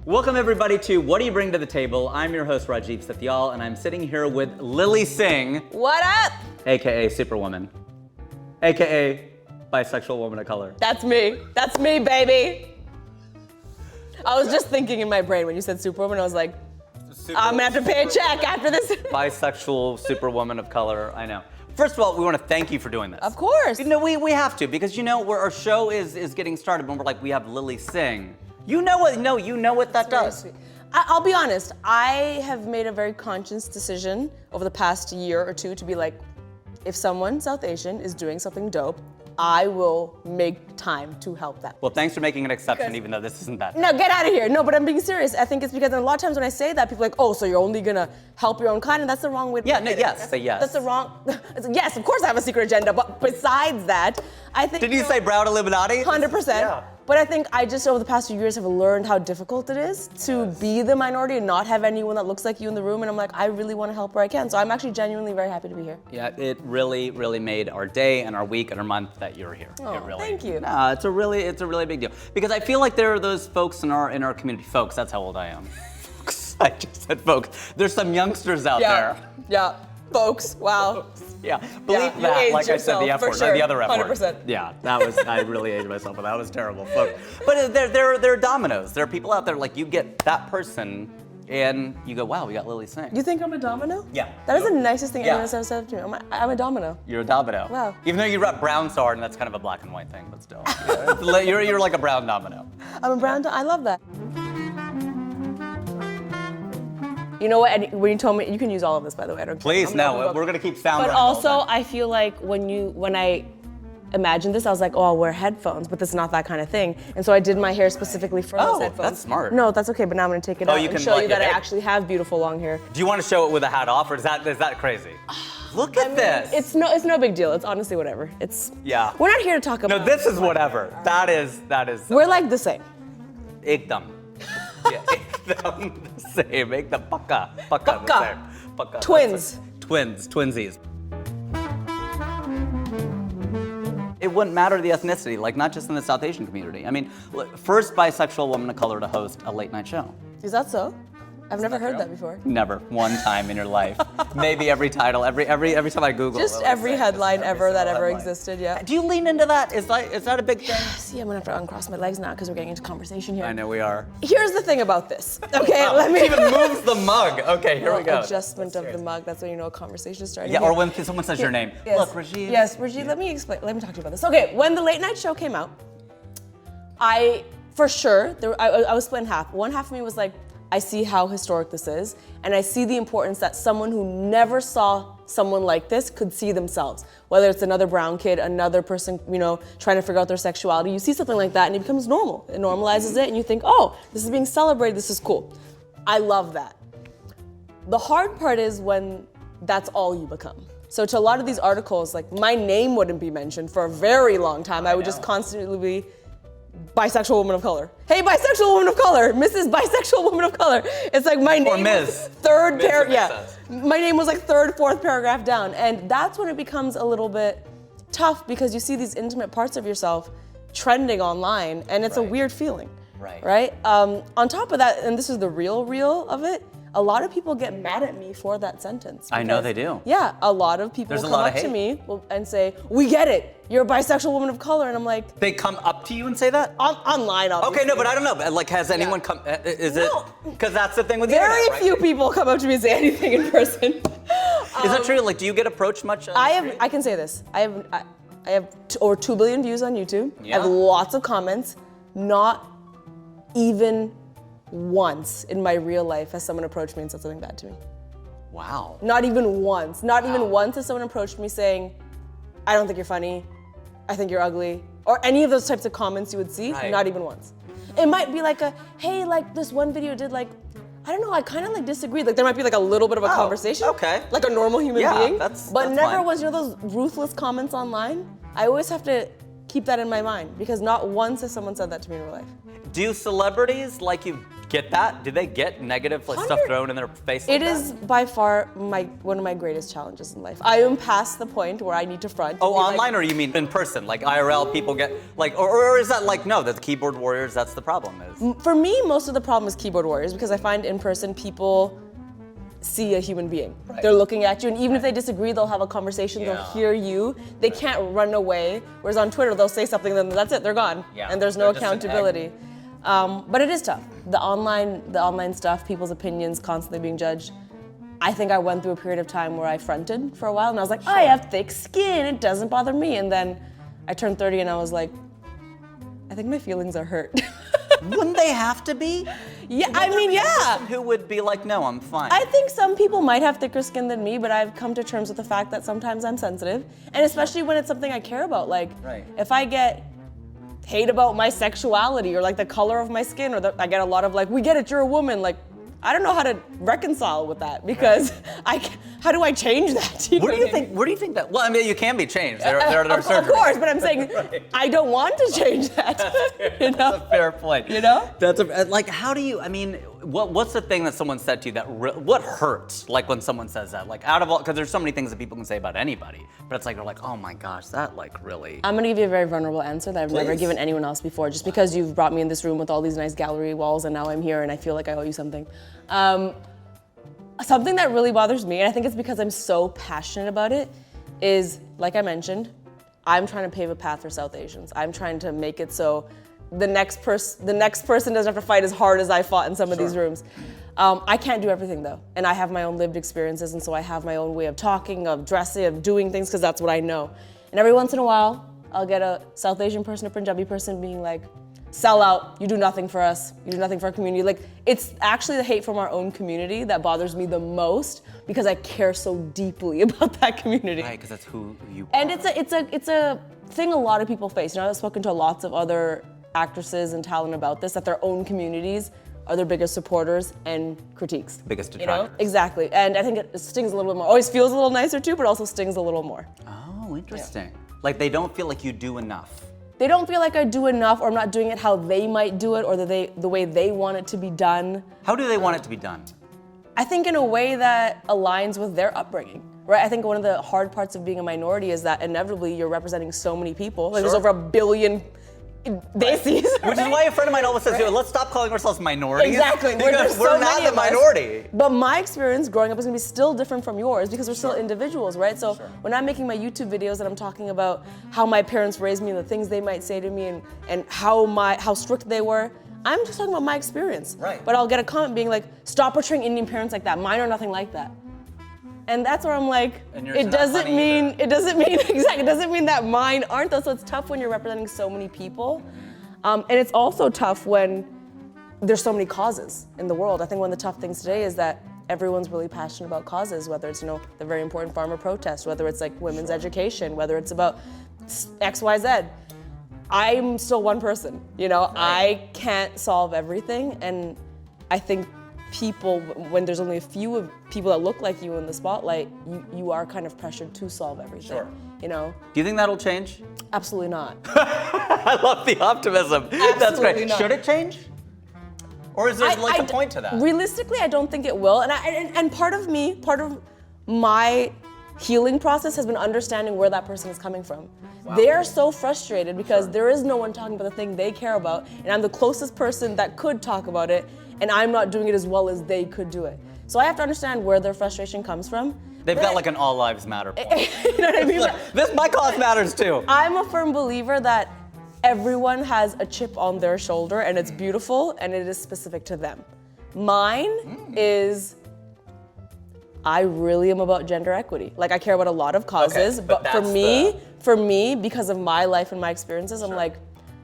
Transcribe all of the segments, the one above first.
Welcome everybody to What Do You Bring to the Table? I'm your host Rajiv Satyal, and I'm sitting here with Lilly Singh. What up? AKA Superwoman. AKA bisexual woman of color. That's me. That's me, baby. I was just thinking in my brain when you said Superwoman, I was like, I'm gonna have to pay a check after this. Bisexual superwoman of color, I know. First of all, we want to thank you for doing this. Of course. You know, we have to, because you know, where our show is getting started when we're like, we have Lilly Singh. You know what that does. I'll be honest, I have made a very conscious decision over the past year or two to be like, if someone South Asian is doing something dope, I will make time to help them. Well, thanks for making an exception, even though this isn't that. No, get out of here. No, but I'm being serious. I think it's because a lot of times when I say that, people are like, oh, so you're only gonna help your own kind, and that's the wrong way to say yes. That's the wrong, yes, of course I have a secret agenda, but besides that, I think- Did you say brown Illuminati? 100%. Yeah. But I think I just, over the past few years, have learned how difficult it is to be the minority and not have anyone that looks like you in the room, and I'm like, I really want to help where I can, so I'm actually genuinely very happy to be here. Yeah, it really, really made our day and our week and our month that you're here. Oh, it really, thank you. No, it's a really big deal. Because I feel like there are those folks in our community, folks, that's how old I am. Folks, I just said folks. There's some youngsters out there. Yeah, folks, wow. Yeah, believe you that, aged like I said, the yourself, F for word, sure. the other F word. 100%. Yeah, that was, I really aged myself, but that was terrible. But there are dominoes. There are people out there, like you get that person, and you go, wow, we got Lilly Singh. You think I'm a domino? Yeah. That is the nicest thing Yeah. anyone's ever said to me. I'm a domino. You're a domino. Wow. Even though you rep brown sword, and that's kind of a black and white thing, but still. Yeah, you're like a brown domino. I'm a brown I love that. You know what, and when you told me, you can use all of this, by the way. I don't care. Please, no, we're gonna keep sound. But also, I feel like when I imagined this, I was like, oh, I'll wear headphones, but this is not that kind of thing. And so I did my hair specifically for those headphones. That's smart. No, that's okay, but now I'm gonna take it out and show you that I actually have beautiful long hair. Do you want to show it with a hat off, or is that crazy? Look at this. It's no big deal. It's honestly whatever. Yeah. We're not here to talk about. No, this is whatever. That is. We're like the same. Ekdam. Yeah, ekdam the same. Ekdam pakka the same. Pakka. Twins. Twinsies. It wouldn't matter the ethnicity, like not just in the South Asian community. I mean, first bisexual woman of color to host a late night show. Is that so? I've never heard that before. Never. One time in your life. Maybe every title, every time I Google. Just every headline ever that ever existed, yeah. Do you lean into that? Is that a big thing? See, I'm gonna have to uncross my legs now because we're getting into conversation here. I know we are. Here's the thing about this. Okay, let me. It even moves the mug. Okay, here we go. Adjustment of the mug. That's when you know a conversation is starting. Yeah, here. or when someone says your name. Yes. Look, Rajiv. Yes, Rajiv. Let me explain. Let me talk to you about this. Okay, when the late night show came out, I was split in half. One half of me was like, I see how historic this is, and I see the importance that someone who never saw someone like this could see themselves. Whether it's another brown kid, another person, trying to figure out their sexuality, you see something like that and it becomes normal. It normalizes it and you think, oh, this is being celebrated, this is cool. I love that. The hard part is when that's all you become. So to a lot of these articles, like my name wouldn't be mentioned for a very long time. I would just constantly be bisexual woman of color. Hey, bisexual woman of color, Mrs. Bisexual woman of color. It's like my name or Ms. was third paragraph. Yeah, my name was like third, fourth paragraph down, and that's when it becomes a little bit tough because you see these intimate parts of yourself trending online, and it's a weird feeling. Right. On top of that, and this is the real of it. A lot of people get mad at me for that sentence. I know they do. Yeah, a lot of people come up to me and say, we get it, you're a bisexual woman of color, and I'm like... They come up to you and say that? Online, obviously. Okay, no, but I don't know, like has anyone come, is it? Because that's the thing with the Very internet, right? few people come up to me and say anything in person. Is that true? Like, do you get approached much? I can say this, I have over 2 billion views on YouTube. Yeah. I have lots of comments, not even once in my real life has someone approached me and said something bad to me. Wow. Not even once. Not even once has someone approached me saying, I don't think you're funny, I think you're ugly, or any of those types of comments you would see, not even once. It might be like hey, like this one video did like, I don't know, I kind of like disagreed. Like there might be like a little bit of a conversation. Okay. Like a normal human being. But never fine. was, those ruthless comments online. I always have to keep that in my mind because not once has someone said that to me in real life. Do celebrities like you get that? Do they get negative like, stuff thrown in their face? It is by far one of my greatest challenges in life. I am past the point where I need to front. Oh, online, or you mean in person? Like IRL, people get like, or is that like no? The keyboard warriors. That's the problem. Is For me, most of the problem is keyboard warriors because I find in person people see a human being. Right. They're looking at you, and even if they disagree, they'll have a conversation. Yeah. They'll hear you. They can't run away. Whereas on Twitter, they'll say something, then that's it. They're gone, Yeah. and there's no They're just an accountability. But it is tough. The online stuff, people's opinions constantly being judged. I think I went through a period of time where I fronted for a while, and I was like, I have thick skin. It doesn't bother me. And then I turned 30, and I was like, I think my feelings are hurt. Wouldn't they have to be? Yeah, I mean, yeah. Who would be like, no, I'm fine. I think some people might have thicker skin than me, but I've come to terms with the fact that sometimes I'm sensitive, and especially when it's something I care about. Like, if I get hate about my sexuality or like the color of my skin, or I get a lot of like, we get it, you're a woman. Like, I don't know how to reconcile with that because how do I change that? Where do you think? Where do you think that? Well, I mean, you can be changed. There are of course, but I'm saying I don't want to change that. You know? That's a fair point. You know? That's like, how do you? I mean, what's the thing that someone said to you that what hurts? Like when someone says that, like out of all, because there's so many things that people can say about anybody, but it's like they're like, oh my gosh, that like really. I'm gonna give you a very vulnerable answer that I've never given anyone else before, just because you've brought me in this room with all these nice gallery walls, and now I'm here and I feel like I owe you something. Something that really bothers me, and I think it's because I'm so passionate about it, is, like I mentioned, I'm trying to pave a path for South Asians. I'm trying to make it so the next person doesn't have to fight as hard as I fought in some of these rooms. I can't do everything though, and I have my own lived experiences, and so I have my own way of talking, of dressing, of doing things, because that's what I know. And every once in a while, I'll get a South Asian person, a Punjabi person being like, sell out, you do nothing for us, you do nothing for our community. Like, it's actually the hate from our own community that bothers me the most because I care so deeply about that community. Right, because that's who you are. And it's a thing a lot of people face. You know, I've spoken to lots of other actresses and talent about this, that their own communities are their biggest supporters and critiques. Biggest detractors. You know? Exactly, and I think it stings a little bit more. Always feels a little nicer too, but also stings a little more. Oh, interesting. Like they don't feel like you do enough. They don't feel like I do enough, or I'm not doing it how they might do it, or the way they want it to be done. How do they want it to be done? I think in a way that aligns with their upbringing, right? I think one of the hard parts of being a minority is that inevitably you're representing so many people. Like there's over 1 billion Desis. Which is why a friend of mine always says, let's stop calling ourselves minorities. Exactly. Because we're not the minority. But my experience growing up is gonna be still different from yours because we're still individuals, right? So when I'm making my YouTube videos and I'm talking about how my parents raised me and the things they might say to me and how strict they were, I'm just talking about my experience. Right. But I'll get a comment being like, stop portraying Indian parents like that. Mine are nothing like that. And that's where I'm like, it doesn't mean that mine aren't though, so it's tough when you're representing so many people. And it's also tough when there's so many causes in the world. I think one of the tough things today is that everyone's really passionate about causes, whether it's, the very important farmer protest, whether it's like women's education, whether it's about X, Y, Z. I'm still one person, I can't solve everything, and I think people, when there's only a few of people that look like you in the spotlight, you are kind of pressured to solve everything. Sure. Do you think that'll change? Absolutely not. I love the optimism. That's great. Not. Should it change? Or is there a point to that? Realistically, I don't think it will. And part of my healing process has been understanding where that person is coming from. Wow. They are so frustrated because there is no one talking about the thing they care about, and I'm the closest person that could talk about it, and I'm not doing it as well as they could do it. So I have to understand where their frustration comes from. They've got like an all lives matter point. You know what I mean? My cause matters too. I'm a firm believer that everyone has a chip on their shoulder and it's beautiful and it is specific to them. Mine is, I really am about gender equity. Like I care about a lot of causes, but for me, because of my life and my experiences, I'm like,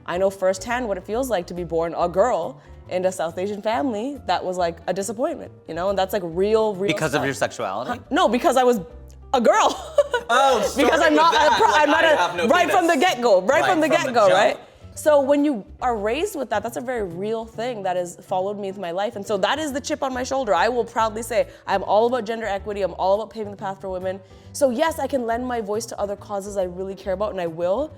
I know firsthand what it feels like to be born a girl in a South Asian family that was like a disappointment, and that's like real Because stuff. of your sexuality? No, because I was a girl. Oh, because I'm not right from the get-go, right? So when you are raised with that, that's a very real thing that has followed me through my life. And so that is the chip on my shoulder. I will proudly say, I'm all about gender equity. I'm all about paving the path for women. So yes, I can lend my voice to other causes I really care about, and I will,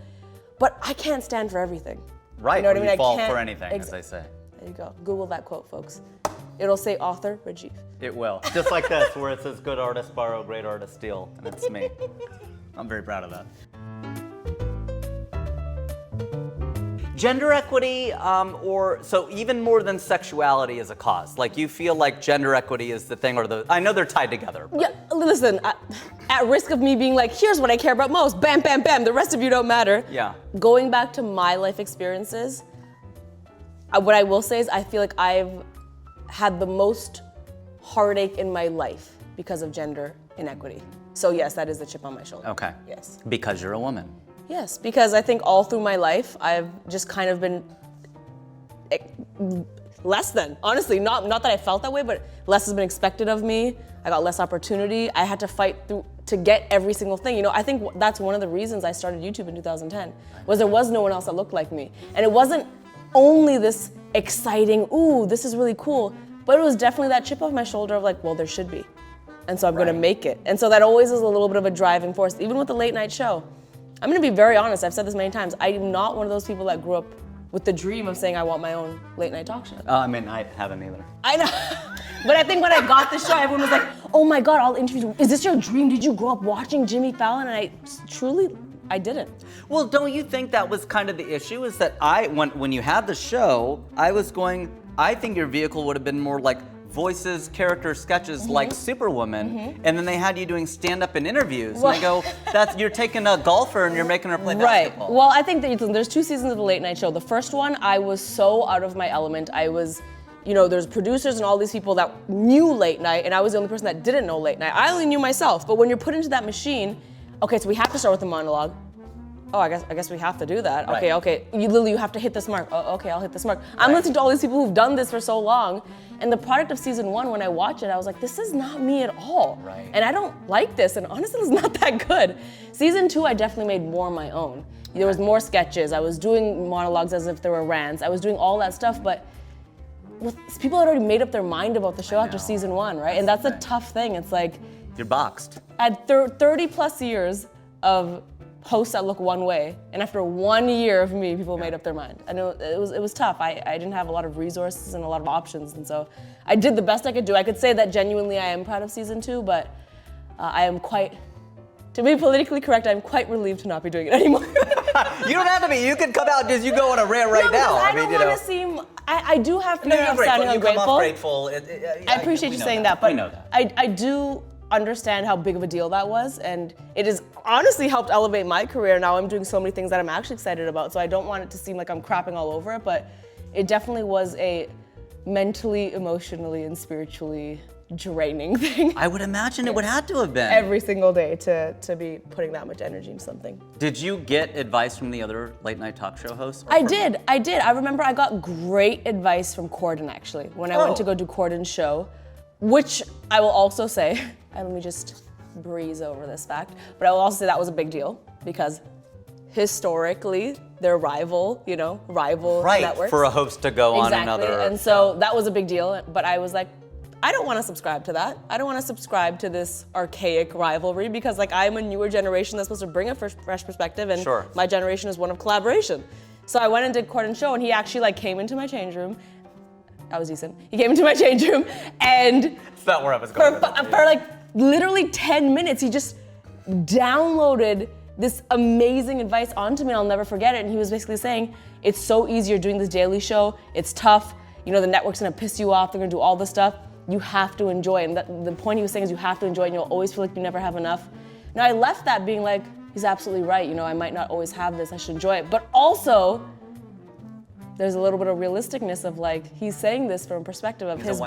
but I can't stand for everything. Right, you know what I mean? You fall for anything, as they say. There you go. Google that quote, folks. It'll say author Rajiv. It will. Just like this, where it says good artists borrow, great artists steal, and it's me. I'm very proud of that. Gender equity, or so even more than sexuality is a cause. Like you feel like gender equity is the thing, or I know they're tied together. Yeah, listen, at risk of me being like, here's what I care about most, bam, bam, bam, the rest of you don't matter. Yeah. Going back to my life experiences, what I will say is I feel like I've had the most heartache in my life because of gender inequity. So yes, that is the chip on my shoulder. Okay. Yes. Because you're a woman. Yes, because I think all through my life, I've just kind of been less than. Honestly, not that I felt that way, but less has been expected of me. I got less opportunity. I had to fight through to get every single thing. You know, I think that's one of the reasons I started YouTube in 2010, was there was no one else that looked like me. And it wasn't only this exciting, ooh, this is really cool, but it was definitely that chip off my shoulder of like, well, there should be. And so I'm gonna make it. And so that always is a little bit of a driving force, even with the late night show. I'm gonna be very honest, I've said this many times, I am not one of those people that grew up with the dream of saying I want my own late night talk show. I mean, I haven't either. I know, but I think when I got the show, everyone was like, oh my God, I'll interview you. Is this your dream? Did you grow up watching Jimmy Fallon? And I didn't. Well, don't you think that was kind of the issue, is that when you had the show, I was going, I think your vehicle would have been more like voices, character sketches like Superwoman, and then they had you doing stand-up and interviews. Well, and I go, you're taking a golfer and you're making her play basketball. Right. Well, I think that there's 2 seasons of the late night show. The first one, I was so out of my element. I was, you know, there's producers and all these people that knew late night, and I was the only person that didn't know late night. I only knew myself, but when you're put into that machine, okay, so we have to start with a monologue. Oh, I guess we have to do that. Right. Okay. Lily, you have to hit this mark. Oh, okay, I'll hit this mark. I'm listening to all these people who've done this for so long, and the product of season 1, when I watch it, I was like, this is not me at all. Right. And I don't like this, and honestly, it's not that good. Season 2, I definitely made more my own. There was more sketches. I was doing monologues as if there were rants. I was doing all that stuff, but people had already made up their mind about the show after season 1, right? And that's a tough thing. It's like, you're boxed. at 30 plus years of hosts that look one way, and after 1 year of me, people made up their mind. I know it was tough. I didn't have a lot of resources and a lot of options, and so I did the best I could do. I could say that genuinely I am proud of season 2, but I am quite, to be politically correct, I'm quite relieved to not be doing it anymore. You don't have to be. You can come out as you go on a rant right now. I don't want to seem. I do have fear of sounding ungrateful. You come off grateful. I appreciate you saying that, but we know that. I do understand how big of a deal that was, and it has honestly helped elevate my career. Now I'm doing so many things that I'm actually excited about, so I don't want it to seem like I'm crapping all over it, but it definitely was a mentally, emotionally, and spiritually draining thing. I would imagine it would have to have been. Every single day to be putting that much energy into something. Did you get advice from the other late night talk show hosts? I did. I remember I got great advice from Corden, actually, when I went to go do Corden's show, which I will also say, and let me just breeze over this fact, but I will also say that was a big deal because historically, they're rival networks. For a host to go on another. And so that was a big deal, but I was like, I don't want to subscribe to that. I don't want to subscribe to this archaic rivalry because like I'm a newer generation that's supposed to bring a fresh perspective, and my generation is one of collaboration. So I went and did Corden's show, and he actually like came into my change room. I was decent. He came into my change room, and it's not where I was going. For like literally 10 minutes, he just downloaded this amazing advice onto me, and I'll never forget it. And he was basically saying, it's so easy, you're doing this daily show, it's tough, you know, the network's gonna piss you off, they're gonna do all this stuff, you have to enjoy it. And the point he was saying is you have to enjoy it, and you'll always feel like you never have enough. Now I left that being like, he's absolutely right, you know, I might not always have this, I should enjoy it. But also, there's a little bit of realisticness of like, he's saying this from a perspective of his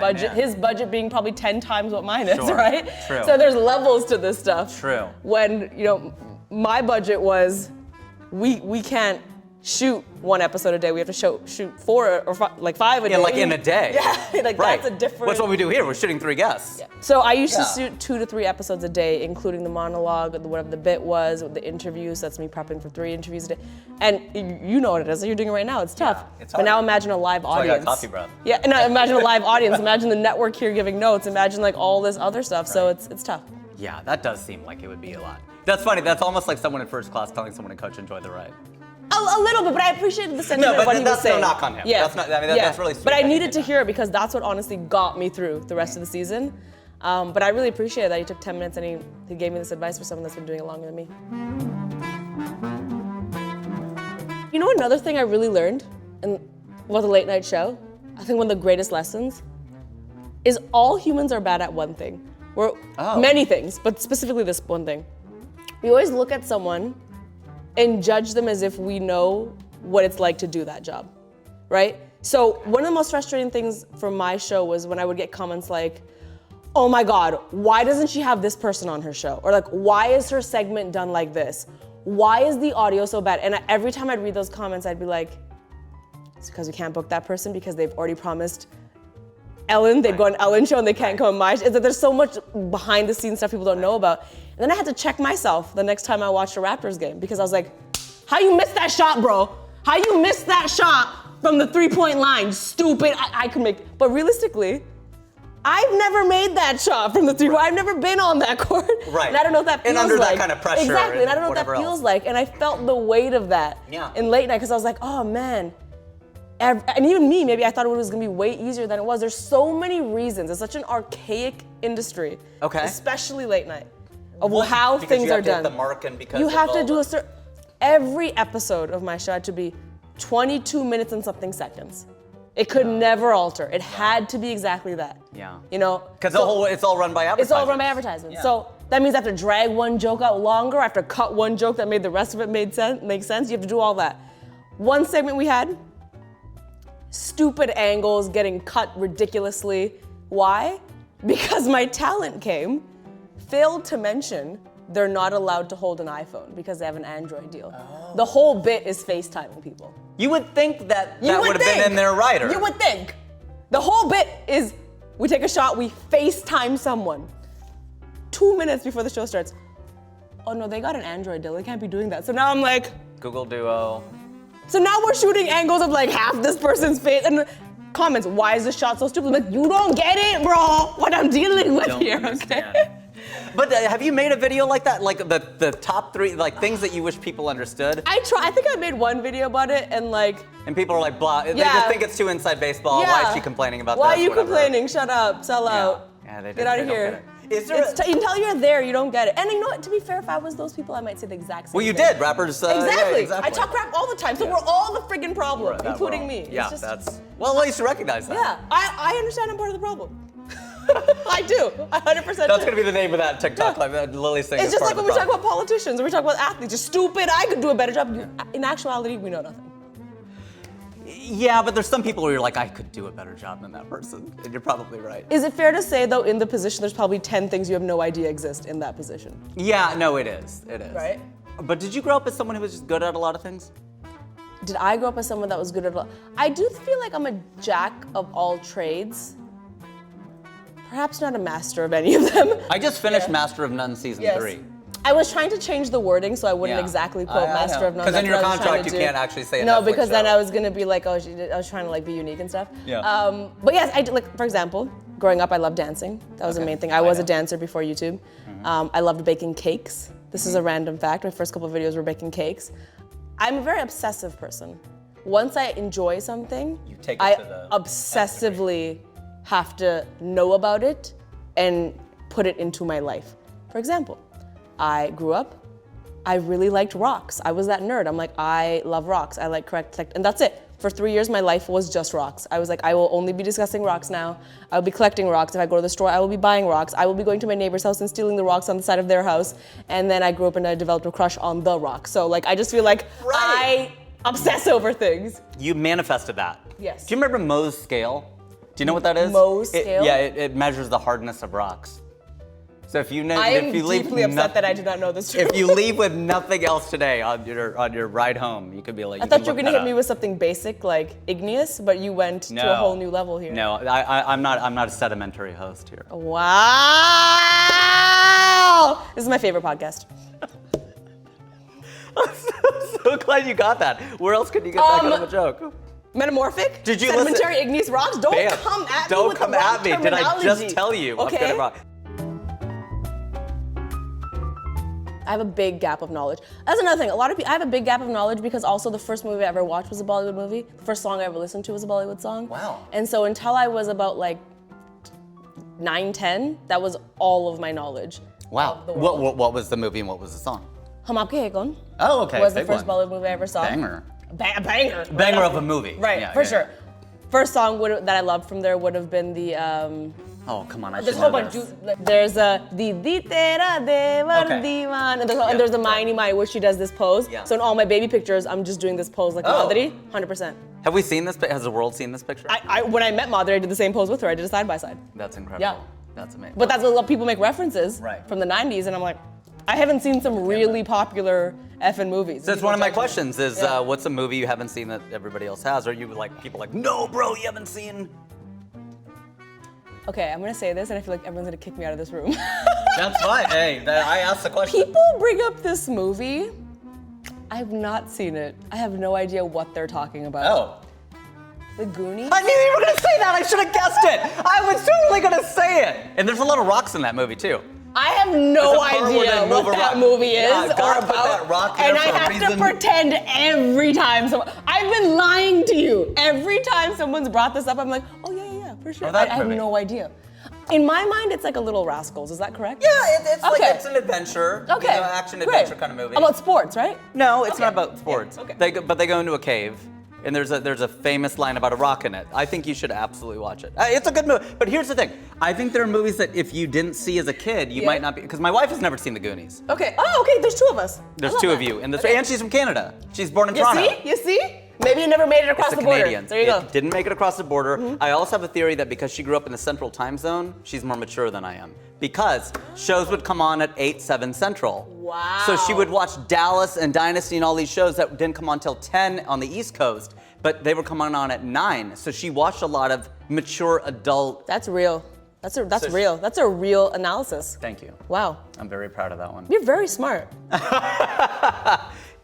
budget being probably 10 times what mine is, right? True. So there's levels to this stuff. True. When, you know, my budget was, we can't shoot 1 episode a day, we have to shoot 4 or 5 a day. Yeah, like in a day. Yeah, like that's a different. That's what we do here, we're shooting 3 guests. Yeah. So I used to shoot 2 to 3 episodes a day, including the monologue, whatever the bit was, the interviews, that's me prepping for 3 interviews a day. And you know what it is, you're doing it right now, it's tough. Yeah, it's but hard. now imagine a live audience. I got coffee breath. Yeah, no, imagine a live audience, imagine the network here giving notes, imagine like all this other stuff, so it's tough. Yeah, that does seem like it would be a lot. That's funny, that's almost like someone in first class telling someone in coach, enjoy the ride. A little bit, but I appreciated the sentiment of what he was saying. No knock on him. Yeah. That's not, I mean, that's really sweet. But I needed to hear it because that's what honestly got me through the rest of the season. But I really appreciate that he took 10 minutes and he gave me this advice for someone that's been doing it longer than me. You know another thing I really learned about the late night show? I think one of the greatest lessons is all humans are bad at one thing. Many things, but specifically this one thing. We always look at someone and judge them as if we know what it's like to do that job, right? So one of the most frustrating things from my show was when I would get comments like, oh my God, why doesn't she have this person on her show? Or like, why is her segment done like this? Why is the audio so bad? And every time I'd read those comments, I'd be like, it's because we can't book that person because they've already promised Ellen, they'd go on Ellen's show and they can't come on my show. It's that there's so much behind the scenes stuff people don't know about. And then I had to check myself the next time I watched a Raptors game because I was like, how you missed that shot, bro? How you missed that shot from the 3-point line? Stupid, I could make, but realistically, I've never made that shot from the 3-point. I've never been on that court. Right. And I don't know what that feels like. And under that kind of pressure. Exactly, and I don't know what that feels like. And I felt the weight of that in late night because I was like, oh man. And even me, maybe I thought it was gonna be way easier than it was. There's so many reasons. It's such an archaic industry, especially late night, of how things are done. Because you have to hit the mark and because you have to do a certain. Every episode of my show had to be 22 minutes and something seconds. It could never alter. It had to be exactly that. Yeah. You know? Because it's all run by advertising. It's all run by advertising. Yeah. So that means I have to drag one joke out longer. I have to cut one joke that made the rest of it make sense. You have to do all that. One segment we had, stupid angles getting cut ridiculously. Why? Because my talent came, failed to mention they're not allowed to hold an iPhone because they have an Android deal. The whole bit is FaceTiming people. You would think that would have been in their writer. You would think. The whole bit is we take a shot, we FaceTime someone. 2 minutes before the show starts, oh no, they got an Android deal, they can't be doing that. So now I'm like, Google Duo. So now we're shooting angles of like half this person's face and comments, why is this shot so stupid? I'm like, you don't get it, bro, what I'm dealing with here, okay? But have you made a video like that? Like the top 3, like things that you wish people understood? I think I made one video about it and like. And people are like, blah, they just think it's too inside baseball. Yeah. Why is she complaining about Why this? are you whatever. complaining? Shut up, sell out. Yeah, they get out of here. Until you're there, you don't get it. And you know what, to be fair, if I was those people, I might say the exact same thing. Well, you did, rappers. Exactly. Exactly. I talk crap all the time, so we're all the friggin' problem, including me. Yeah, that's, well, at least you recognize that. Yeah, I understand I'm part of the problem. I do, 100% That's gonna be the name of that TikTok, like that Lilly Singh. It's just like when we talk about politicians or we talk about athletes, you're stupid, I could do a better job. In actuality, we know nothing. Yeah, but there's some people where you're like, I could do a better job than that person, and you're probably right. Is it fair to say, though, in the position, there's probably 10 things you have no idea exist in that position? Yeah, no, it is. It is. Right? But did you grow up as someone who was just good at a lot of things? Did I grow up as someone that was good at a lot? I do feel like I'm a jack of all trades. Perhaps not a master of any of them. I just finished Master of None Season 3. I was trying to change the wording so I wouldn't exactly quote Master of None. Because in your contract you can't actually say it. No, because then I was gonna be like, oh, I was trying to like be unique and stuff. Yeah. But yes, I did, like, for example, growing up I loved dancing. That was the main thing. I was a dancer before YouTube. I loved baking cakes. This is a random fact. My first couple of videos were baking cakes. I'm a very obsessive person. Once I enjoy something, you take it I to the obsessively have to know about it and put it into my life. For example, I grew up, I really liked rocks. I was that nerd. I'm like, I love rocks. I like collect, and that's it. For 3 years, my life was just rocks. I was like, I will only be discussing rocks now. I will be collecting rocks. If I go to the store, I will be buying rocks. I will be going to my neighbor's house and stealing the rocks on the side of their house. And then I grew up and I developed a crush on the rock. So like, I just feel like I obsess over things. You manifested that. Yes. Do you remember Mohs scale? Do you know what that is? Mohs scale? It measures the hardness of rocks. So if you know, I am deeply upset that I do not know this truth. If you leave with nothing else today on your ride home, you could be like. I thought you were gonna hit me with something basic like igneous, but you went to a whole new level here. No, I'm not a sedimentary host here. Wow! This is my favorite podcast. I'm so glad you got that. Where else could you get that kind of a joke? Metamorphic? Did you Sedimentary listen? igneous rocks? Don't come at me with the wrong terminology. Did I just tell you? Okay. I'm good at rock. I have a big gap of knowledge. That's another thing. A lot of people, I have a big gap of knowledge because also the first movie I ever watched was a Bollywood movie. The first song I ever listened to was a Bollywood song. Wow. And so until I was about like 9, 10, that was all of my knowledge. Wow. What was the movie and what was the song? Hum Aapke Hai Kaun Oh, okay. was the big first one. Bollywood movie I ever saw. Banger. Banger. Banger of a movie. Right, Yeah, for yeah, sure. First song that I loved from there would have been the. Oh, come on, I There's should a whole know bunch. this. There's a Didi Tera Devar Okay. Diwan, and there's a Maini Mai where she does this pose. Yeah. So in all my baby pictures, I'm just doing this pose like Madhuri, 100%. Have we seen this? Has the world seen this picture? When I met Madhuri, I did the same pose with her. I did a side by side. That's incredible. Yeah. That's amazing. But that's what a lot of people make references Right. from the 90s, and I'm like, I haven't seen some really popular effing movies. So that's one of my questions is what's a movie you haven't seen that everybody else has? Or you like people like, no, bro, you haven't seen. Okay, I'm gonna say this, and I feel like everyone's gonna kick me out of this room. That's fine. Hey, I asked the question. People bring up this movie. I have not seen it. I have no idea what they're talking about. Oh. The Goonies? I knew you were gonna say that. I should have guessed it. I was totally gonna say it. And there's a lot of rocks in that movie too. I have no There's a part where idea they move what a that rock. movie Yeah, is God or put about. that rock there And I for a have reason. to pretend every time I've been lying to you. Every time someone's brought this up, I'm like, oh yeah, for sure. Oh, that I have movie. no idea. In my mind, it's like a Little Rascals. Is that correct? Yeah, it's like Okay. it's an adventure. Okay. You know, action Great. adventure kind of movie. About sports, right? No, it's Okay. not about sports. Yeah, okay. But they go into a cave, and there's a famous line about a rock in it. I think you should absolutely watch it. It's a good movie. But here's the thing. I think there are movies that if you didn't see as a kid, you might not be. Because my wife has never seen The Goonies. Okay. Oh, okay. There's two of us. There's I love two that. of you, and Okay. and she's from Canada. She's born in You Toronto. see? You see? Maybe you never made it across It's the the border. Canadians. There you go. It didn't make it across the border. I also have a theory that because she grew up in the Central Time Zone, she's more mature than I am. Because shows would come on at 8, 7 Central. Wow. So she would watch Dallas and Dynasty and all these shows that didn't come on till 10 on the East Coast, but they were coming on at 9. So she watched a lot of mature adult. That's real. That's So real. That's a real analysis. Thank you. Wow. I'm very proud of that one. You're very smart.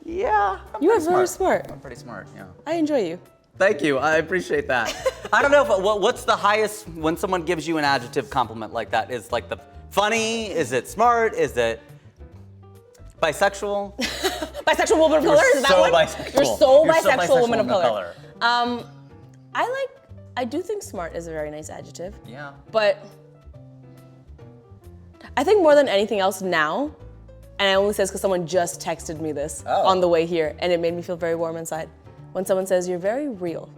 Yeah. You are very smart. I'm pretty smart, yeah. I enjoy you. Thank you. I appreciate that. I don't know what's the highest when someone gives you an adjective compliment like that? Is like the funny? Is it smart? Is it bisexual? Bisexual woman of color? Is that so one? bisexual. You're so You're so bisexual woman of color. I do think smart is a very nice adjective. Yeah. But I think more than anything else now, and I only say this because someone just texted me this on the way here, and it made me feel very warm inside. When someone says, you're very real.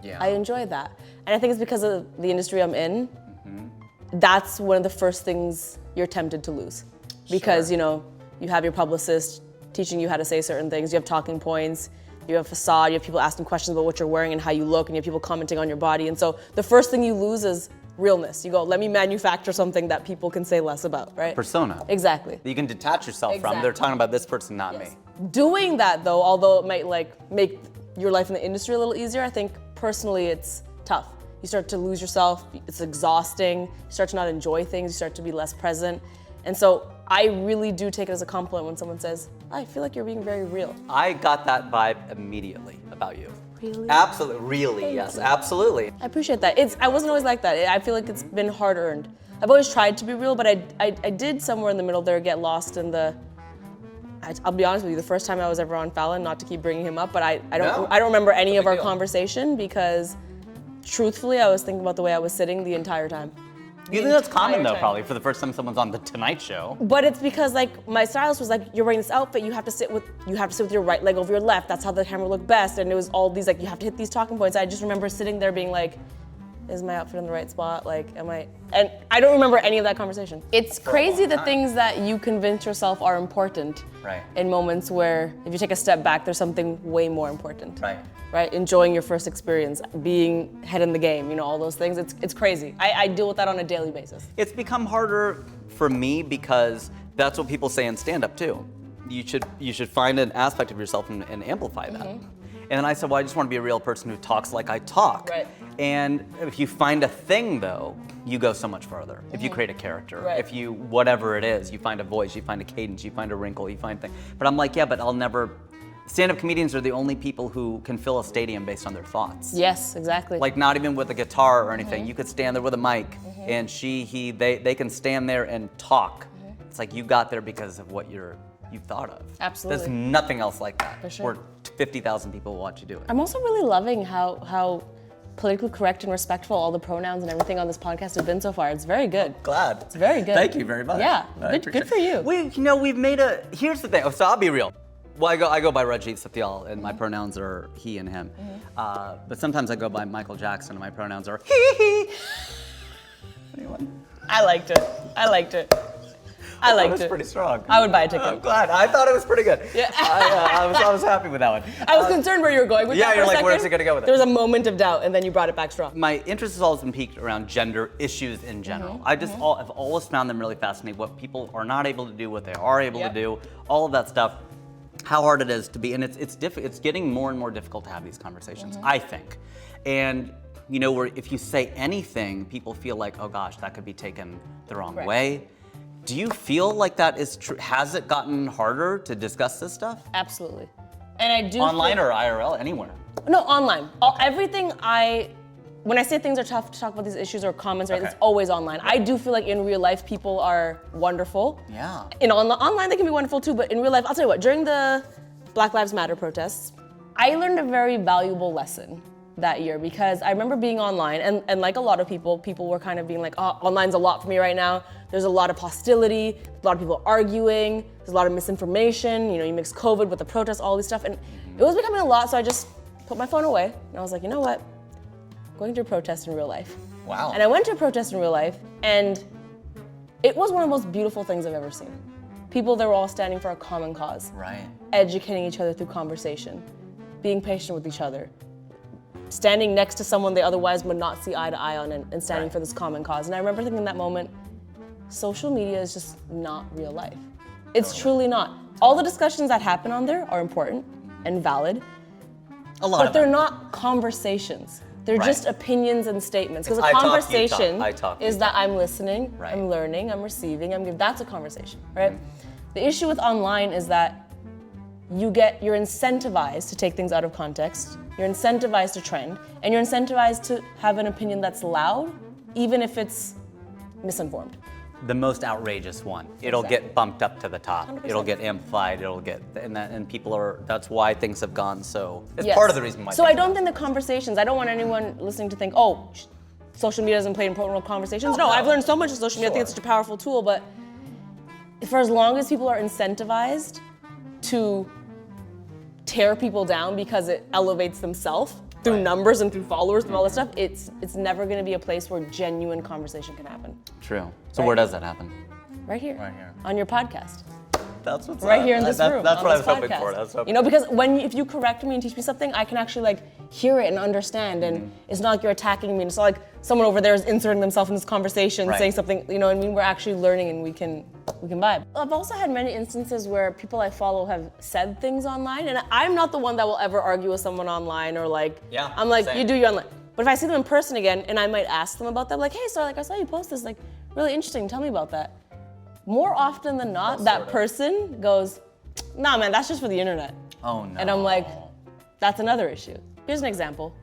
Yeah. I enjoy that. And I think it's because of the industry I'm in. That's one of the first things you're tempted to lose. Because, Sure. you know, you have your publicist teaching you how to say certain things, you have talking points, you have facade, you have people asking questions about what you're wearing and how you look, and you have people commenting on your body. And so the first thing you lose is realness. You go, let me manufacture something that people can say less about, right? Persona. Exactly. That you can detach yourself from. They're Exactly. talking about this person, not Yes. me. Doing that though, although it might like make your life in the industry a little easier, I think personally it's tough. You start to lose yourself, it's exhausting, you start to not enjoy things, you start to be less present. And so I really do take it as a compliment when someone says, I feel like you're being very real. I got that vibe immediately about you. Really? Absolutely. Really, yes. Absolutely. I appreciate that. I wasn't always like that. I feel like it's been hard earned. I've always tried to be real, but I did somewhere in the middle there get lost in the. I'll be honest with you. The first time I was ever on Fallon, not to keep bringing him up, but I don't remember any of our conversation because, truthfully, I was thinking about the way I was sitting the entire time. You think that's common entire though, time. probably, for the first time someone's on the Tonight Show. But it's because like my stylist was like, you're wearing this outfit, you have to sit with your right leg over your left. That's how the camera looked best. And it was all these like, you have to hit these talking points. I just remember sitting there being like, is my outfit in the right spot? Like, and I don't remember any of that conversation. It's crazy the things that you convince yourself are important Right. in moments where if you take a step back, there's something way more important. Right. Right? Enjoying your first experience, being head in the game, you know, all those things. It's crazy. I deal with that on a daily basis. It's become harder for me because that's what people say in stand-up too. You should find an aspect of yourself and amplify that. And then I said, well, I just want to be a real person who talks like I talk. Right. And if you find a thing though, you go so much further. If you create a character, Right. if you, whatever it is, you find a voice, you find a cadence, you find a wrinkle, you find things. But I'm like, yeah, but I'll never, stand-up comedians are the only people who can fill a stadium based on their thoughts. Yes, exactly. Like not even with a guitar or anything. You could stand there with a mic and they can stand there and talk. It's like you got there because of what you're you've thought of. Absolutely. There's nothing else like that. For sure. Where 50,000 people watch you do it. I'm also really loving how politically correct and respectful all the pronouns and everything on this podcast have been so far. It's very good. Glad. It's very good. Thank you very much. Yeah, I good for you. We've made here's the thing. So I'll be real. Well, I go by Rajiv, Satyal, and my pronouns are he and him. But sometimes I go by Michael Jackson, and my pronouns are he. Anyone? I liked it. That was pretty strong. I would buy a ticket. I'm glad. I thought it was pretty good. Yeah. I was happy with that one. I was concerned where you were going with that for you're a like, second. where's it gonna go with it? There was a moment of doubt, and then you brought it back strong. My interest has always been piqued around gender issues in general. I've always found them really fascinating. What people are not able to do, what they are able to do, all of that stuff. How hard it is to be, and it's getting more and more difficult to have these conversations. I think, and where if you say anything, people feel like, oh gosh, that could be taken the wrong way. Do you feel like that is true? Has it gotten harder to discuss this stuff? Absolutely. And I do online or IRL, anywhere? No, online. Everything when I say things are tough to talk about these issues or comments, right, it's always online. I do feel like in real life, people are wonderful. Yeah. Online, they can be wonderful too, but in real life, I'll tell you what, during the Black Lives Matter protests, I learned a very valuable lesson that year because I remember being online and like a lot of people were kind of being like, oh, online's a lot for me right now. There's a lot of hostility, a lot of people arguing, there's a lot of misinformation, you mix COVID with the protests, all this stuff, and it was becoming a lot, so I just put my phone away, and I was like, you know what? I'm going to a protest in real life. Wow. And I went to a protest in real life, and it was one of the most beautiful things I've ever seen. People that were all standing for a common cause. Right. Educating each other through conversation, being patient with each other, standing next to someone they otherwise would not see eye to eye on and standing for this common cause. And I remember thinking in that moment, social media is just not real life. It's truly not. All the discussions that happen on there are important and valid, but they're not conversations. They're just opinions and statements. Because a conversation is that I'm listening, I'm learning, I'm receiving, I'm giving. That's a conversation, right? The issue with online is that you're incentivized to take things out of context, you're incentivized to trend, and you're incentivized to have an opinion that's loud, even if it's misinformed. The most outrageous one. It'll get bumped up to the top. 100%. It'll get amplified. And people are. That's why things have gone so. It's part of the reason why. So I don't think the conversations. I don't want anyone listening to think, oh, social media doesn't play an important role in conversations. No, I've learned so much of social media. I think it's such a powerful tool. But for as long as people are incentivized to tear people down because it elevates themselves through numbers and through followers and all that stuff, it's never going to be a place where genuine conversation can happen. True. So where does that happen? Right here. Right here. On your podcast. That's what's right here in this room. That's what I was podcast. hoping for. That's because if you correct me and teach me something, I can actually hear it and understand, and it's not like you're attacking me. And it's not like someone over there is inserting themselves in this conversation, saying something. You know what I mean? We're actually learning, and we can vibe. I've also had many instances where people I follow have said things online, and I'm not the one that will ever argue with someone online or I'm like, same. You do your online. But if I see them in person again, and I might ask them about that, like, hey, so I saw you post this, really interesting. Tell me about that. More often than not, that person goes, nah, man, that's just for the internet. Oh, no. And I'm like, that's another issue. Here's an example.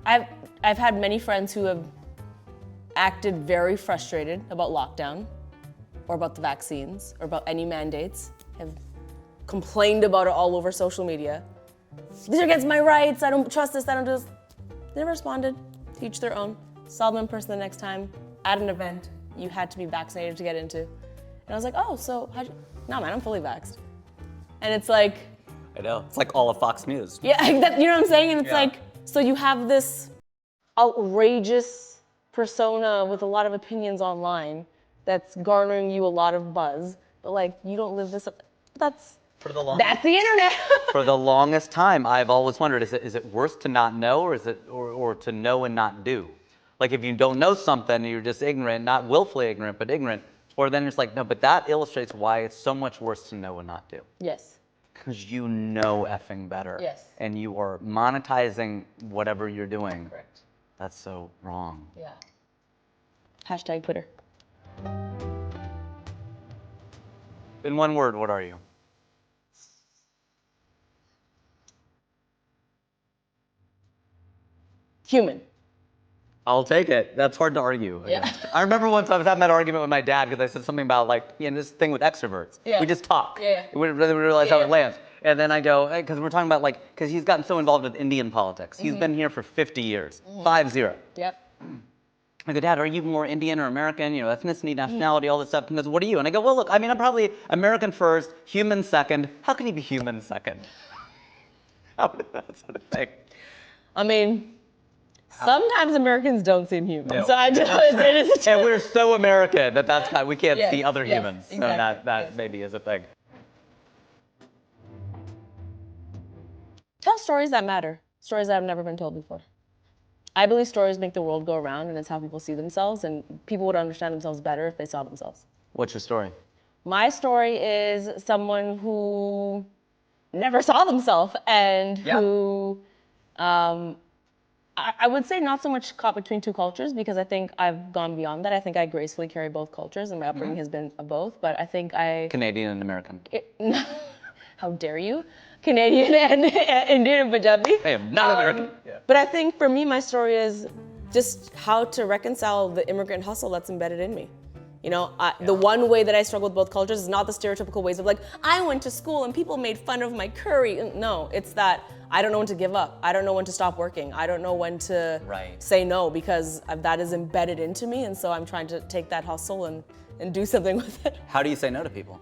I've had many friends who have acted very frustrated about lockdown or about the vaccines or about any mandates, have complained about it all over social media. These are against my rights, I don't trust this, I don't do this. They never responded, to each their own. Saw them in person the next time, at an event you had to be vaccinated to get into. And I was like, oh, so nah, man, I'm fully vaxxed. And it's like, I know, it's like all of Fox News. Yeah, you know what I'm saying? And it's so you have this outrageous persona with a lot of opinions online that's garnering you a lot of buzz, but you don't live this up. That's the internet. For the longest time, I've always wondered, is it worse to not know, or is it or to know and not do? Like if you don't know something, you're just ignorant, not willfully ignorant, but ignorant. Or then it's like, no, but that illustrates why it's so much worse to know and not do. Yes. Because you know effing better. Yes. And you are monetizing whatever you're doing. Correct. That's so wrong. Yeah. Hashtag Twitter. In one word, what are you? Human. I'll take it. That's hard to argue. Yeah. I remember once I was having that argument with my dad because I said something about like, this thing with extroverts. Yeah. We just talk. Yeah. We really realize how Yeah. it lands. And then I go, because we're talking about like, because he's gotten so involved with Indian politics. He's been here for 50 years, 5-0. Yep. I go, Dad, are you more Indian or American? Ethnicity, nationality, all this stuff. He goes, what are you? And I go, well, look, I mean, I'm probably American first, human second. How can you be human second? How is that sort of thing? I mean, sometimes Americans don't seem human. No. So I just, it is And we're so American that we can't Yes, see other yes, humans. So exactly, that yes. maybe is a thing. Tell stories that matter. Stories that have never been told before. I believe stories make the world go around, and it's how people see themselves, and people would understand themselves better if they saw themselves. What's your story? My story is someone who never saw themselves and who, I would say not so much caught between two cultures, because I think I've gone beyond that. I think I gracefully carry both cultures, and my upbringing has been both, but I think Canadian and American. How dare you? Canadian and Indian and Punjabi. I am not American. But I think for me, my story is just how to reconcile the immigrant hustle that's embedded in me. The one way that I struggle with both cultures is not the stereotypical ways of like, I went to school and people made fun of my curry. No, it's that I don't know when to give up. I don't know when to stop working. I don't know when to say no, because that is embedded into me. And so I'm trying to take that hustle and do something with it. How do you say no to people?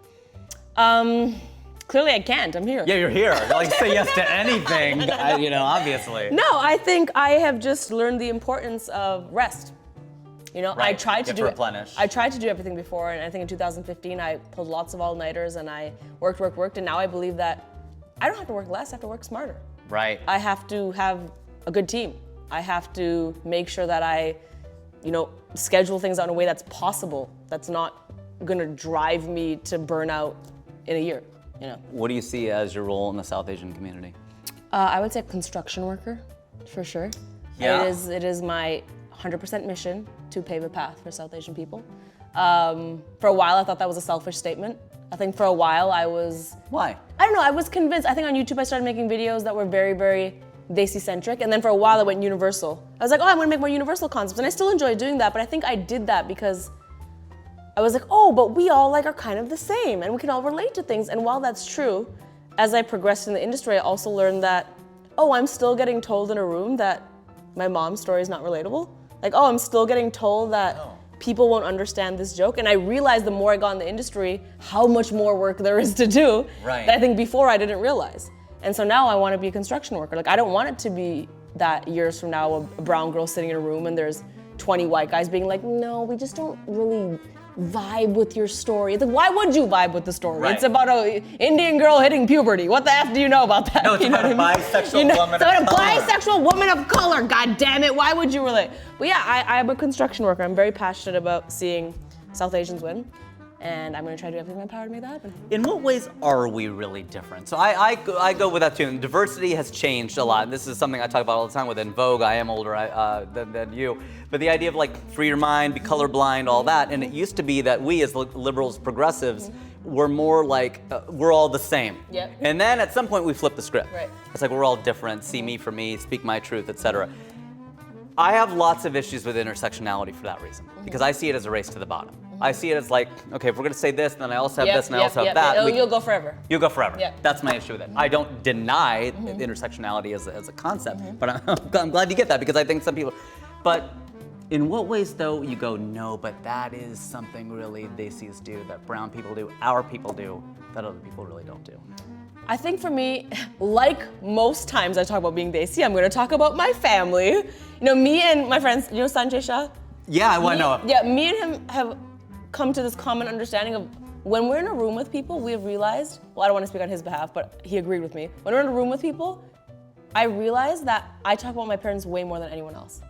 Clearly I can't, I'm here. Yeah, you're here. Like, say yes to anything, obviously. No, I think I have just learned the importance of rest. I tried to replenish. I tried to do everything before, and I think in 2015 I pulled lots of all-nighters and I worked, and now I believe that I don't have to work less, I have to work smarter. Right. I have to have a good team. I have to make sure that I, schedule things out in a way that's possible, that's not gonna drive me to burnout in a year. What do you see as your role in the South Asian community? I would say construction worker, for sure. Yeah. It is my 100% mission to pave a path for South Asian people. For a while, I thought that was a selfish statement. I think for a while I was... Why? I don't know, I was convinced. I think on YouTube I started making videos that were very, very Desi-centric, and then for a while I went universal. I was like, I'm gonna make more universal concepts, and I still enjoy doing that, but I think I did that because I was like, but we all are kind of the same and we can all relate to things. And while that's true, as I progressed in the industry, I also learned that, I'm still getting told in a room that my mom's story is not relatable. Like, I'm still getting told that people won't understand this joke. And I realized the more I got in the industry, how much more work there is to do that I think before I didn't realize. And so now I want to be a construction worker. Like, I don't want it to be that years from now, a brown girl sitting in a room and there's 20 white guys being like, no, we just don't really vibe with your story. It's like, why would you vibe with the story? Right. It's about an Indian girl hitting puberty. What the F do you know about that? No, it's about a bisexual woman of color. It's about a bisexual woman of color, god damn it. Why would you relate? But yeah, I'm a construction worker. I'm very passionate about seeing South Asians win. And I'm gonna try to do everything in my power to make that happen. In what ways are we really different? So I go with that too. And diversity has changed a lot. This is something I talk about all the time with In Vogue. I am older than you. But the idea of like free your mind, be colorblind, all that. And it used to be that we as liberals, progressives, were more like, we're all the same. Yep. And then at some point we flipped the script. Right. It's like we're all different, see me for me, speak my truth, etc. I have lots of issues with intersectionality for that reason, because I see it as a race to the bottom. I see it as like, okay, if we're gonna say this, then I also have this, and I also have that. You'll go forever. You'll go forever. Yep. That's my issue with it. I don't deny intersectionality as a concept, but I'm glad you get that, because I think some people, but in what ways though you go, no, but that is something really Desis do, that brown people do, our people do, that other people really don't do. I think for me, like most times I talk about being Desi, I'm gonna talk about my family. Me and my friends, Sanjay Shah? Yeah, I know him. Yeah, me and him have come to this common understanding of when we're in a room with people, we have realized, I don't want to speak on his behalf, but he agreed with me. When we're in a room with people, I realized that I talk about my parents way more than anyone else.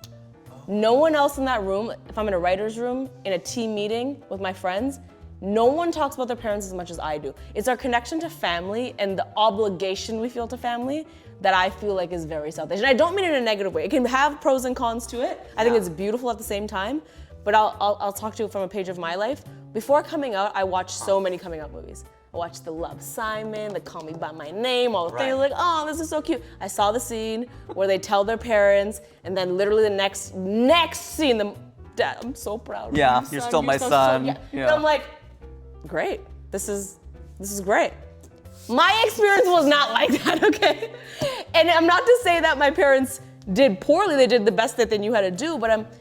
No one else in that room, if I'm in a writer's room, in a team meeting with my friends, no one talks about their parents as much as I do. It's our connection to family and the obligation we feel to family that I feel like is very South Asian. I don't mean it in a negative way. It can have pros and cons to it. I think it's beautiful at the same time, but I'll talk to you from a page of my life. Before coming out, I watched so many coming out movies. I watched the Love Simon, the Call Me By My Name, all the Right. things. Like, oh, this is so cute. I saw the scene where they tell their parents, and then literally the next scene, Dad, I'm so proud of you, Yeah, son. you're still my so son. yeah. Yeah. And I'm like, great. This is great. My experience was not like that, okay? And I'm not to say that my parents did poorly. They did the best that they knew how to do, but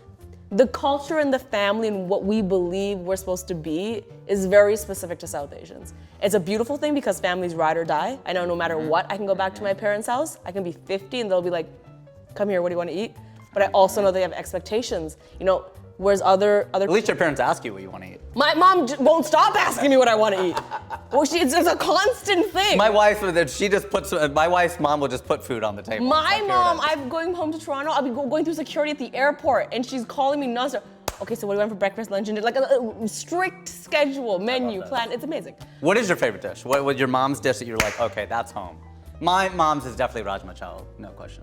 the culture and the family and what we believe we're supposed to be is very specific to South Asians. It's a beautiful thing because families ride or die. I know no matter what, I can go back to my parents' house. I can be 50 and they'll be like, come here, what do you want to eat? But I also know they have expectations. You know, whereas other At least your parents ask you what you want to eat. my mom won't stop asking me what I want to eat. Well, it's a constant thing. My wife's mom will just put food on the table. My Here it mom, is. I'm going home to Toronto, I'll be going through security at the airport, and she's calling me nonstop. Okay, so what do you want for breakfast, lunch, and dinner? Like a strict schedule, menu, plan. It's amazing. What is your favorite dish? What was your mom's dish that you're like, okay, that's home? My mom's is definitely Rajma Chawal, no question.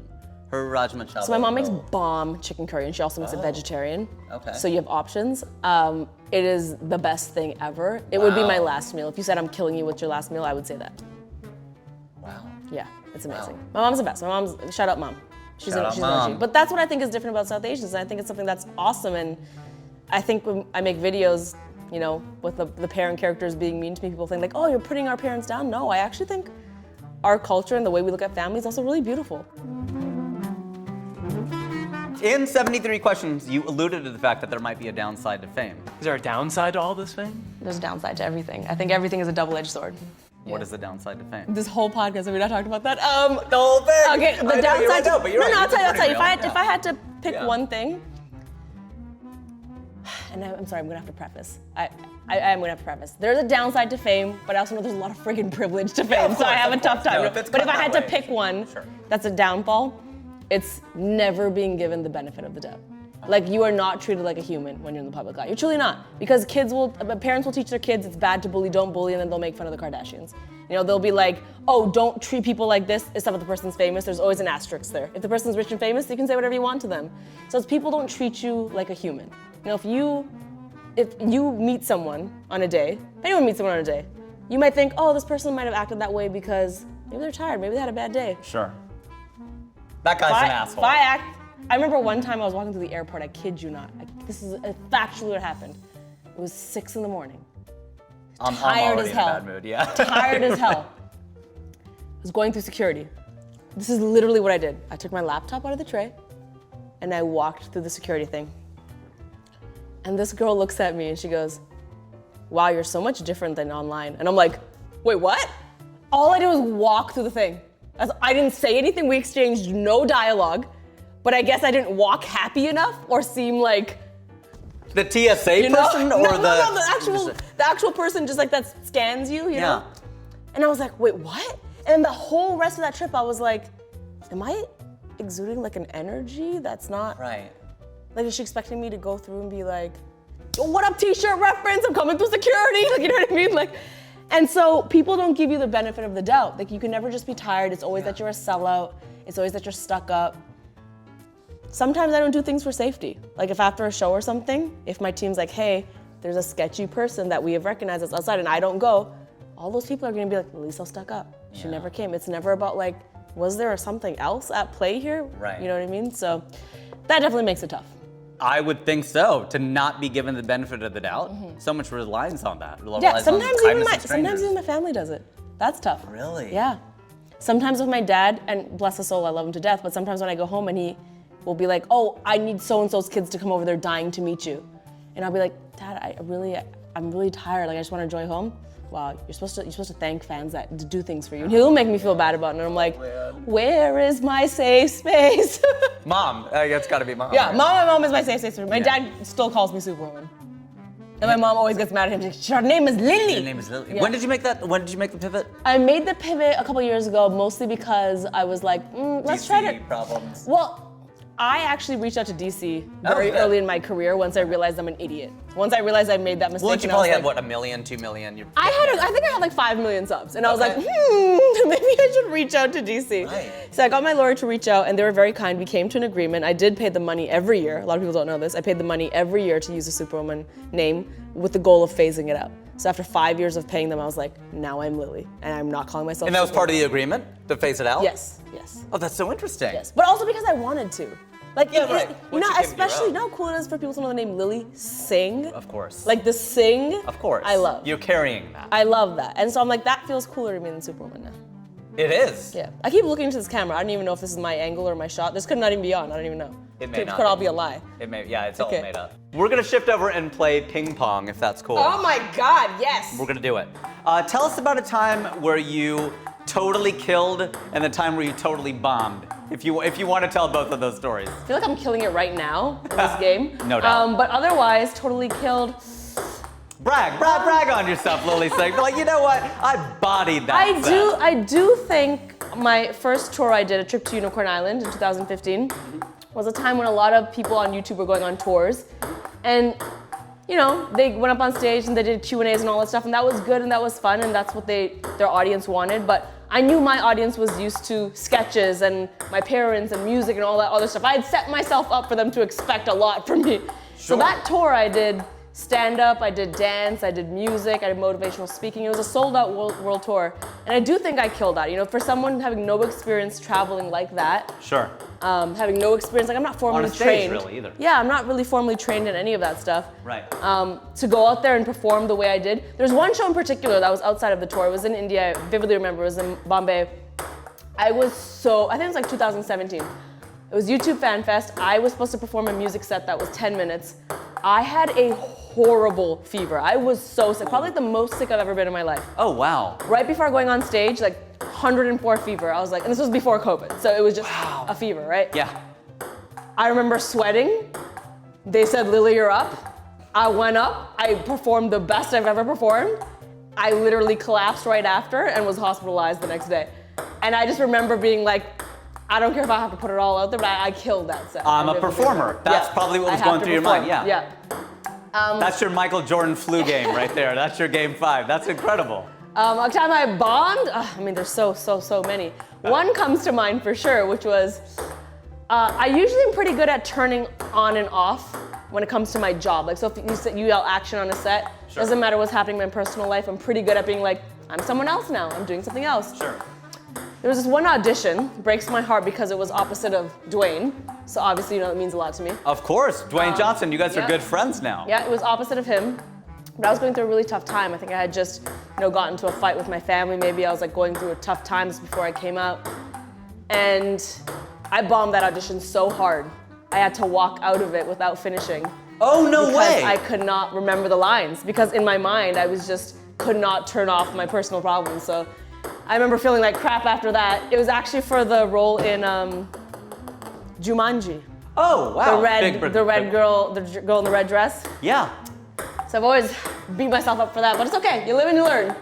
Her Rajma Chawal. So my mom makes bomb chicken curry, and she also makes it vegetarian. Okay. So you have options. It is the best thing ever. It would be my last meal. If you said I'm killing you with your last meal, I would say that. Wow. Yeah, it's amazing. Wow. My mom's the best. Shout out mom. She's Shout an out Mom. OG. But that's what I think is different about South Asians. And I think it's something that's awesome. And I think when I make videos, you know, with the parent characters being mean to me, people think like, oh, you're putting our parents down. No, I actually think our culture and the way we look at family is also really beautiful. In 73 questions, you alluded to the fact that there might be a downside to fame. Is there a downside to all this fame? There's a downside to everything. I think everything is a double-edged sword. What is the downside to fame? This whole podcast, have we not talked about that? The whole thing. Okay, the downside. I'll tell you. If I had to pick Yeah. one thing, and I'm sorry, I'm gonna have to preface. I am gonna have to preface. There's a downside to fame, but I also know there's a lot of friggin' privilege to fame, so I have a tough time. No, if it's But if I cut had that to way, pick one, sure. that's a downfall. It's never being given the benefit of the doubt. Like, you are not treated like a human when you're in the public eye. You're truly not. Because parents will teach their kids it's bad to bully, don't bully, and then they'll make fun of the Kardashians. You know, they'll be like, oh, don't treat people like this, except if the person's famous. There's always an asterisk there. If the person's rich and famous, you can say whatever you want to them. So it's people don't treat you like a human. You know, if you meet someone on a day, if anyone meets someone on a day, you might think, oh, this person might have acted that way because maybe they're tired, maybe they had a bad day. Sure. That guy's an asshole. I remember one time I was walking through the airport, I kid you not. This is factually what happened. It was 6 a.m. I'm tired already as hell. in a bad mood, yeah. Tired as hell. I was going through security. This is literally what I did. I took my laptop out of the tray and I walked through the security thing. And this girl looks at me and she goes, wow, you're so much different than online. And I'm like, wait, what? All I did was walk through the thing. I didn't say anything, we exchanged no dialogue, but I guess I didn't walk happy enough or seem like, The TSA you know? person or no, the actual person just like that scans you, you know? And I was like, wait, what? And the whole rest of that trip, I was like, am I exuding like an energy that's not, Right. like, is she expecting me to go through and be like, oh, what up, t-shirt reference, I'm coming through security, like, you know what I mean? Like, and so people don't give you the benefit of the doubt. Like, you can never just be tired. It's always that you're a sellout. It's always that you're stuck up. Sometimes I don't do things for safety. Like, if after a show or something, if my team's like, hey, there's a sketchy person that we have recognized that's outside and I don't go, all those people are gonna be like, Lisa stuck up. She never came. It's never about like, was there something else at play here? Right. You know what I mean? So that definitely makes it tough. I would think so, to not be given the benefit of the doubt. So much reliance on that. Yeah, sometimes even sometimes my family does it. That's tough. Really? Yeah. Sometimes with my dad, and bless his soul, I love him to death, but sometimes when I go home and he will be like, oh, I need so-and-so's kids to come over, they're dying to meet you. And I'll be like, Dad, I'm really tired, like I just want to enjoy home. Wow, you're supposed to thank fans that do things for you. And he'll make me feel bad about it, and I'm like, where is my safe space? Mom, it's gotta be mom. Yeah, right? my mom is my safe space. My dad still calls me Superwoman. And my mom always gets mad at him. She's like, her name is Lilly. Your name is Lilly. Yeah. When did you make the pivot? I made the pivot a couple years ago, mostly because I was like, let's try to. Problems. Well, I actually reached out to DC very yeah. early in my career once I realized I'm an idiot. Once I realized I made that mistake. Well, you and probably I had was like, what, 1 million, 2 million? I think I had like 5 million subs, and I was like, Okay. maybe I should reach out to DC. Right. So I got my lawyer to reach out, and they were very kind. We came to an agreement. I did pay the money every year. A lot of people don't know this. I paid the money every year to use the Superwoman name with the goal of phasing it out. So after 5 years of paying them, I was like, now I'm Lilly, and I'm not calling myself. And that was part of Superwoman. the agreement to phase it out? Yes, yes. Oh, that's so interesting. Yes, but also because I wanted to. Like, Yeah, right. you Once know, you came to your especially own. you know how cool it is for people to know the name Lilly Singh. Of course. Like the Singh. Of course. I love. You're carrying that. I love that, and so I'm like, that feels cooler to me than Superwoman now. It is. Yeah, I keep looking into this camera. I don't even know if this is my angle or my shot. This could not even be on. I don't even know. It may not could all be. be a lie. It may, yeah, it's all Okay. made up. We're gonna shift over and play ping pong if that's cool. Oh my God, yes. We're gonna do it. Tell us about a time where you totally killed and a time where you totally bombed. If you want to tell both of those stories. I feel like I'm killing it right now in this game. No doubt. But otherwise, totally killed. Brag on yourself, Lilly Singh. Be like, you know what? I bodied that set. I do think my first tour I did, a trip to Unicorn Island in 2015, was a time when a lot of people on YouTube were going on tours, and you know, they went up on stage and they did Q&As and all that stuff, and that was good and that was fun, and that's what their audience wanted. But I knew my audience was used to sketches and my parents and music and all that other stuff. I had set myself up for them to expect a lot from me. So that tour I did stand-up, I did dance, I did music, I did motivational speaking. It was a sold-out world tour. And I do think I killed that. You know, for someone having no experience traveling like that, Sure. having no experience, like I'm not formally On a stage, trained. really, either. Yeah, I'm not really formally trained in any of that stuff. Right. To go out there and perform the way I did. There's one show in particular that was outside of the tour. It was in India. I vividly remember. It was in Bombay. I think it was like 2017. It was YouTube Fan Fest. I was supposed to perform a music set that was 10 minutes. I had a horrible fever. I was so sick, probably the most sick I've ever been in my life. Oh, wow. Right before going on stage, like 104 fever. I was like, and this was before COVID, so it was just a fever, right? Yeah. I remember sweating. They said, Lilly, you're up. I went up. I performed the best I've ever performed. I literally collapsed right after and was hospitalized the next day. And I just remember being like, I don't care if I have to put it all out there, but I killed that set. I'm a performer. That's probably what was going through your mind. Yeah. Yeah. That's your Michael Jordan flu game right there. That's your game 5. That's incredible. A time I bombed, I mean, there's so many. One comes to mind for sure, which was, I usually am pretty good at turning on and off when it comes to my job. Like, so if you yell action on a set, doesn't matter what's happening in my personal life, I'm pretty good at being like, I'm someone else now, I'm doing something else. Sure. There was this one audition, breaks my heart because it was opposite of Dwayne. So obviously, you know, it means a lot to me. Of course, Dwayne Johnson, you guys are yeah. good friends now. Yeah, it was opposite of him. But I was going through a really tough time. I think I had just, you know, gotten into a fight with my family. Maybe I was like going through a tough times before I came out. And I bombed that audition so hard. I had to walk out of it without finishing. Oh, no way. Because I could not remember the lines. Because in my mind, I was just, could not turn off my personal problems. So I remember feeling like crap after that. It was actually for the role in Jumanji. Oh, wow. The red girl, the girl in the red dress. Yeah. So I've always beat myself up for that, but it's okay. You live and you learn.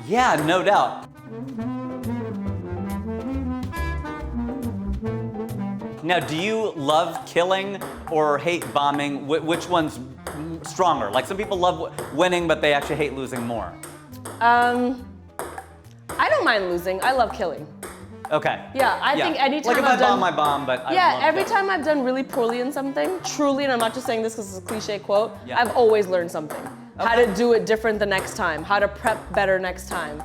Yeah, no doubt. Now, do you love killing or hate bombing? Which one's stronger? Like, some people love winning, but they actually hate losing more. I don't mind losing. I love killing. Okay. Yeah, I think anytime like if I've I bomb, done, I bomb, but I yeah, love every killing. time I've done really poorly in something, truly, and I'm not just saying this because it's a cliche quote, Yeah. I've always learned something. How to do it different the next time, how to prep better next time,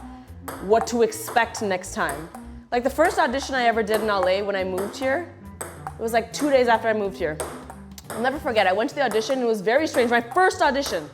what to expect next time. Like the first audition I ever did in LA when I moved here, it was like 2 days after I moved here. I'll never forget, I went to the audition, it was very strange. My first audition,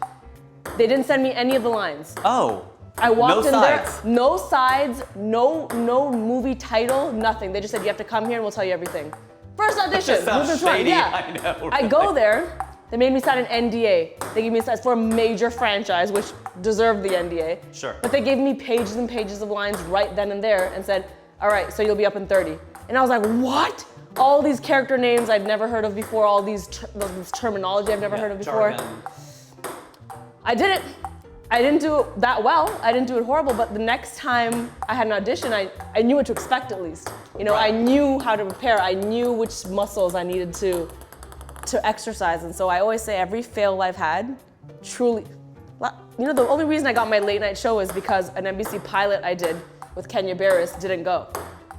they didn't send me any of the lines. Oh. I walked in sides. there, no sides, no movie title, nothing. They just said, you have to come here and we'll tell you everything. First audition, That sounds moving to one, shady, yeah. I know, I right? go there, they made me sign an NDA. They gave me a for a major franchise, which deserved the NDA. Sure. But they gave me pages and pages of lines right then and there and said, all right, so you'll be up in 30. And I was like, what? All these character names I've never heard of before, all these this terminology I've never heard of before. Jargon. I did it. I didn't do it that well. I didn't do it horrible, but the next time I had an audition, I knew what to expect at least. You know, Right. I knew how to prepare. I knew which muscles I needed to exercise. And so I always say every fail I've had, truly, you know, the only reason I got my late night show is because an NBC pilot I did with Kenya Barris didn't go.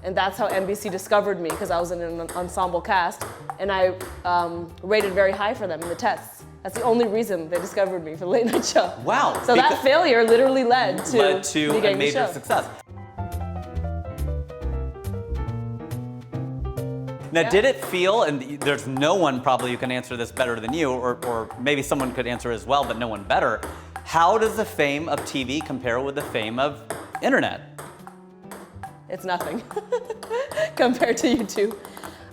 And that's how NBC discovered me, because I was in an ensemble cast, and I rated very high for them in the tests. That's the only reason they discovered me for the late night show. Wow. So that failure literally led to me a getting the major show. success. Now, did it feel, and there's no one probably who can answer this better than you, or maybe someone could answer as well, but no one better. How does the fame of TV compare with the fame of internet? It's nothing compared to YouTube.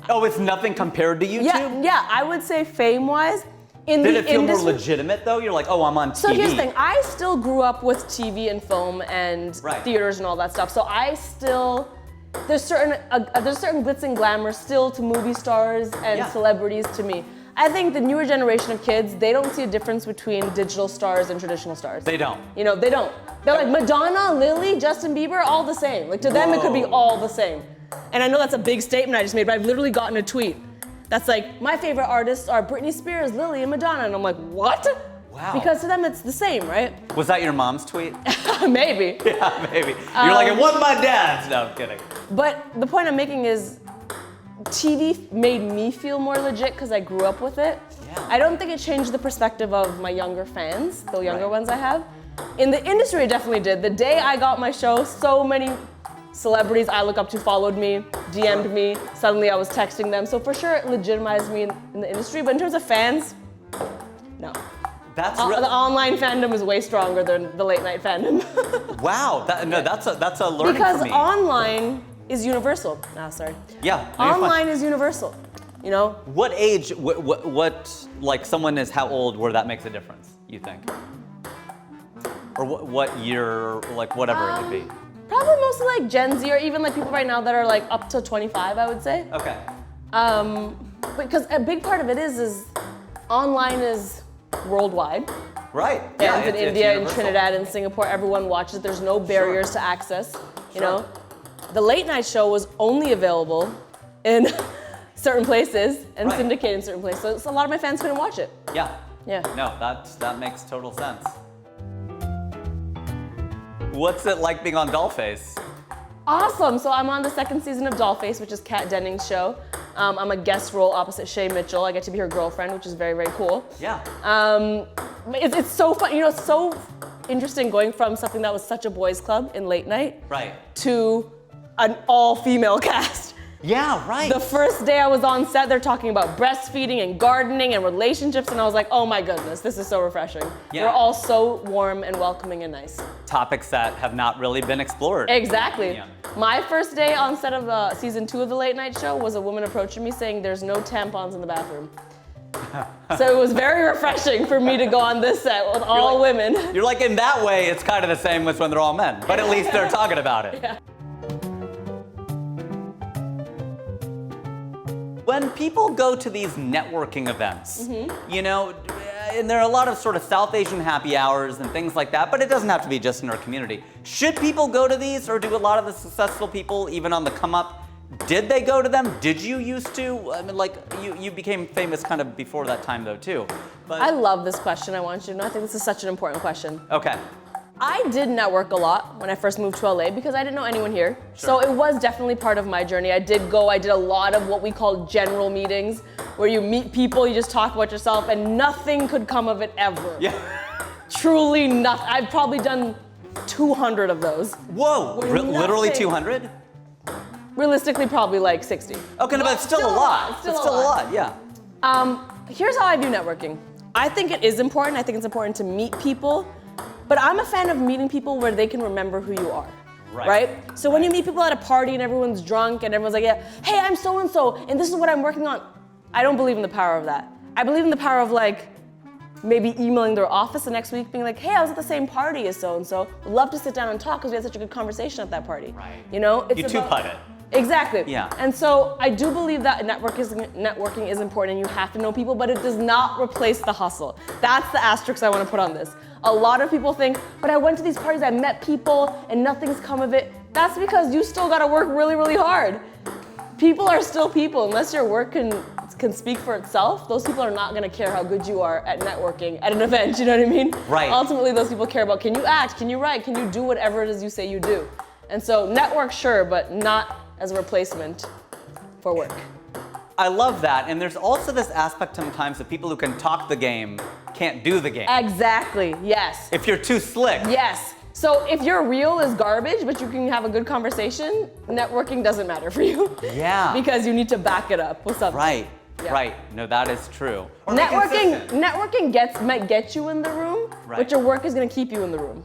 Oh, it's nothing compared to YouTube? Yeah, I would say fame-wise, in Did the it feel industry, more legitimate though? You're like, oh, I'm on TV. So here's the thing, I still grew up with TV and film and theaters and all that stuff. So I still, there's certain glitz and glamour still to movie stars and celebrities to me. I think the newer generation of kids, they don't see a difference between digital stars and traditional stars. They don't. You know, they don't. They're like Madonna, Lilly, Justin Bieber, all the same. Like to them, it could be all the same. And I know that's a big statement I just made, but I've literally gotten a tweet that's like, my favorite artists are Britney Spears, Lilly, and Madonna. And I'm like, what? Wow. Because to them, it's the same, right? Was that your mom's tweet? Maybe. Yeah, maybe. You're like, it wasn't my dad's. No, I'm kidding. But the point I'm making is, TV made me feel more legit because I grew up with it. Yeah. I don't think it changed the perspective of my younger fans, the younger ones I have. In the industry, it definitely did. The day I got my show, so many celebrities I look up to followed me, DM'd me. Suddenly I was texting them. So for sure, it legitimized me in the industry. But in terms of fans, no. That's The online fandom is way stronger than the late night fandom. Wow, that's a learning because for me. online is universal. Sorry. Yeah. No, you're fine. Online is universal. You know? What age, what like someone is how old where that makes a difference, you think? Or what year, like whatever it would be? Probably mostly like Gen Z or even like people right now that are like up to 25, I would say. Okay. Because a big part of it is online is worldwide. Right. Fans in it's India, in universal. Trinidad, and Singapore, everyone watches. There's no barriers to access, you know? The late night show was only available in certain places and syndicated in certain places. So a lot of my fans couldn't watch it. Yeah. Yeah. No, that makes total sense. What's it like being on Dollface? Awesome. So I'm on the second season of Dollface, which is Kat Dennings' show. I'm a guest role opposite Shay Mitchell. I get to be her girlfriend, which is very, very cool. Yeah. It's so fun. You know, it's so interesting going from something that was such a boys' club in late night to an all-female cast. Yeah, right. The first day I was on set, they're talking about breastfeeding and gardening and relationships, and I was like, oh my goodness, this is so refreshing. Yeah. They're all so warm and welcoming and nice. Topics that have not really been explored. Exactly. Yeah. My first day on set of season 2 of the late night show was a woman approaching me saying there's no tampons in the bathroom. So it was very refreshing for me to go on this set with all women. You're like, in that way, it's kind of the same as when they're all men, but at least they're talking about it. Yeah. When people go to these networking events, you know, and there are a lot of sort of South Asian happy hours and things like that, but it doesn't have to be just in our community. Should people go to these, or do a lot of the successful people, even on the come up, did they go to them? Did you used to? I mean, like, you became famous kind of before that time though, too. But I love this question, I want you to know. I think this is such an important question. Okay. I did network a lot when I first moved to LA because I didn't know anyone here. So it was definitely part of my journey. I did a lot of what we call general meetings, where you meet people, you just talk about yourself, and nothing could come of it ever. Yeah. Truly nothing. I've probably done 200 of those. Whoa, literally nothing. 200? Realistically, probably like 60. Okay, no, but it's still a lot. It's still a lot, yeah. Here's how I view networking. I think it is important. I think it's important to meet people. But I'm a fan of meeting people where they can remember who you are. Right? So when you meet people at a party and everyone's drunk and everyone's like, yeah, hey, I'm so-and-so, and this is what I'm working on. I don't believe in the power of that. I believe in the power of like, maybe emailing their office the next week being like, hey, I was at the same party as so-and-so. Would love to sit down and talk because we had such a good conversation at that party. Right. You know? You two-putt it. Exactly. Yeah. And so I do believe that networking is important and you have to know people, but it does not replace the hustle. That's the asterisk I want to put on this. A lot of people think, but I went to these parties, I met people, and nothing's come of it. That's because you still gotta work really, really hard. People are still people. Unless your work can speak for itself, those people are not gonna care how good you are at networking at an event, you know what I mean? Right. Ultimately, those people care about, can you act, can you write, can you do whatever it is you say you do? And so network, sure, but not as a replacement for work. I love that, and there's also this aspect sometimes of people who can talk the game can't do the game. Exactly, yes. If you're too slick. Yes. So if your reel is garbage, but you can have a good conversation, networking doesn't matter for you. Yeah. Because you need to back it up with something. Right. Yeah. Right. No, that is true. Or be consistent. Networking might get you in the room, Right. but your work is gonna keep you in the room.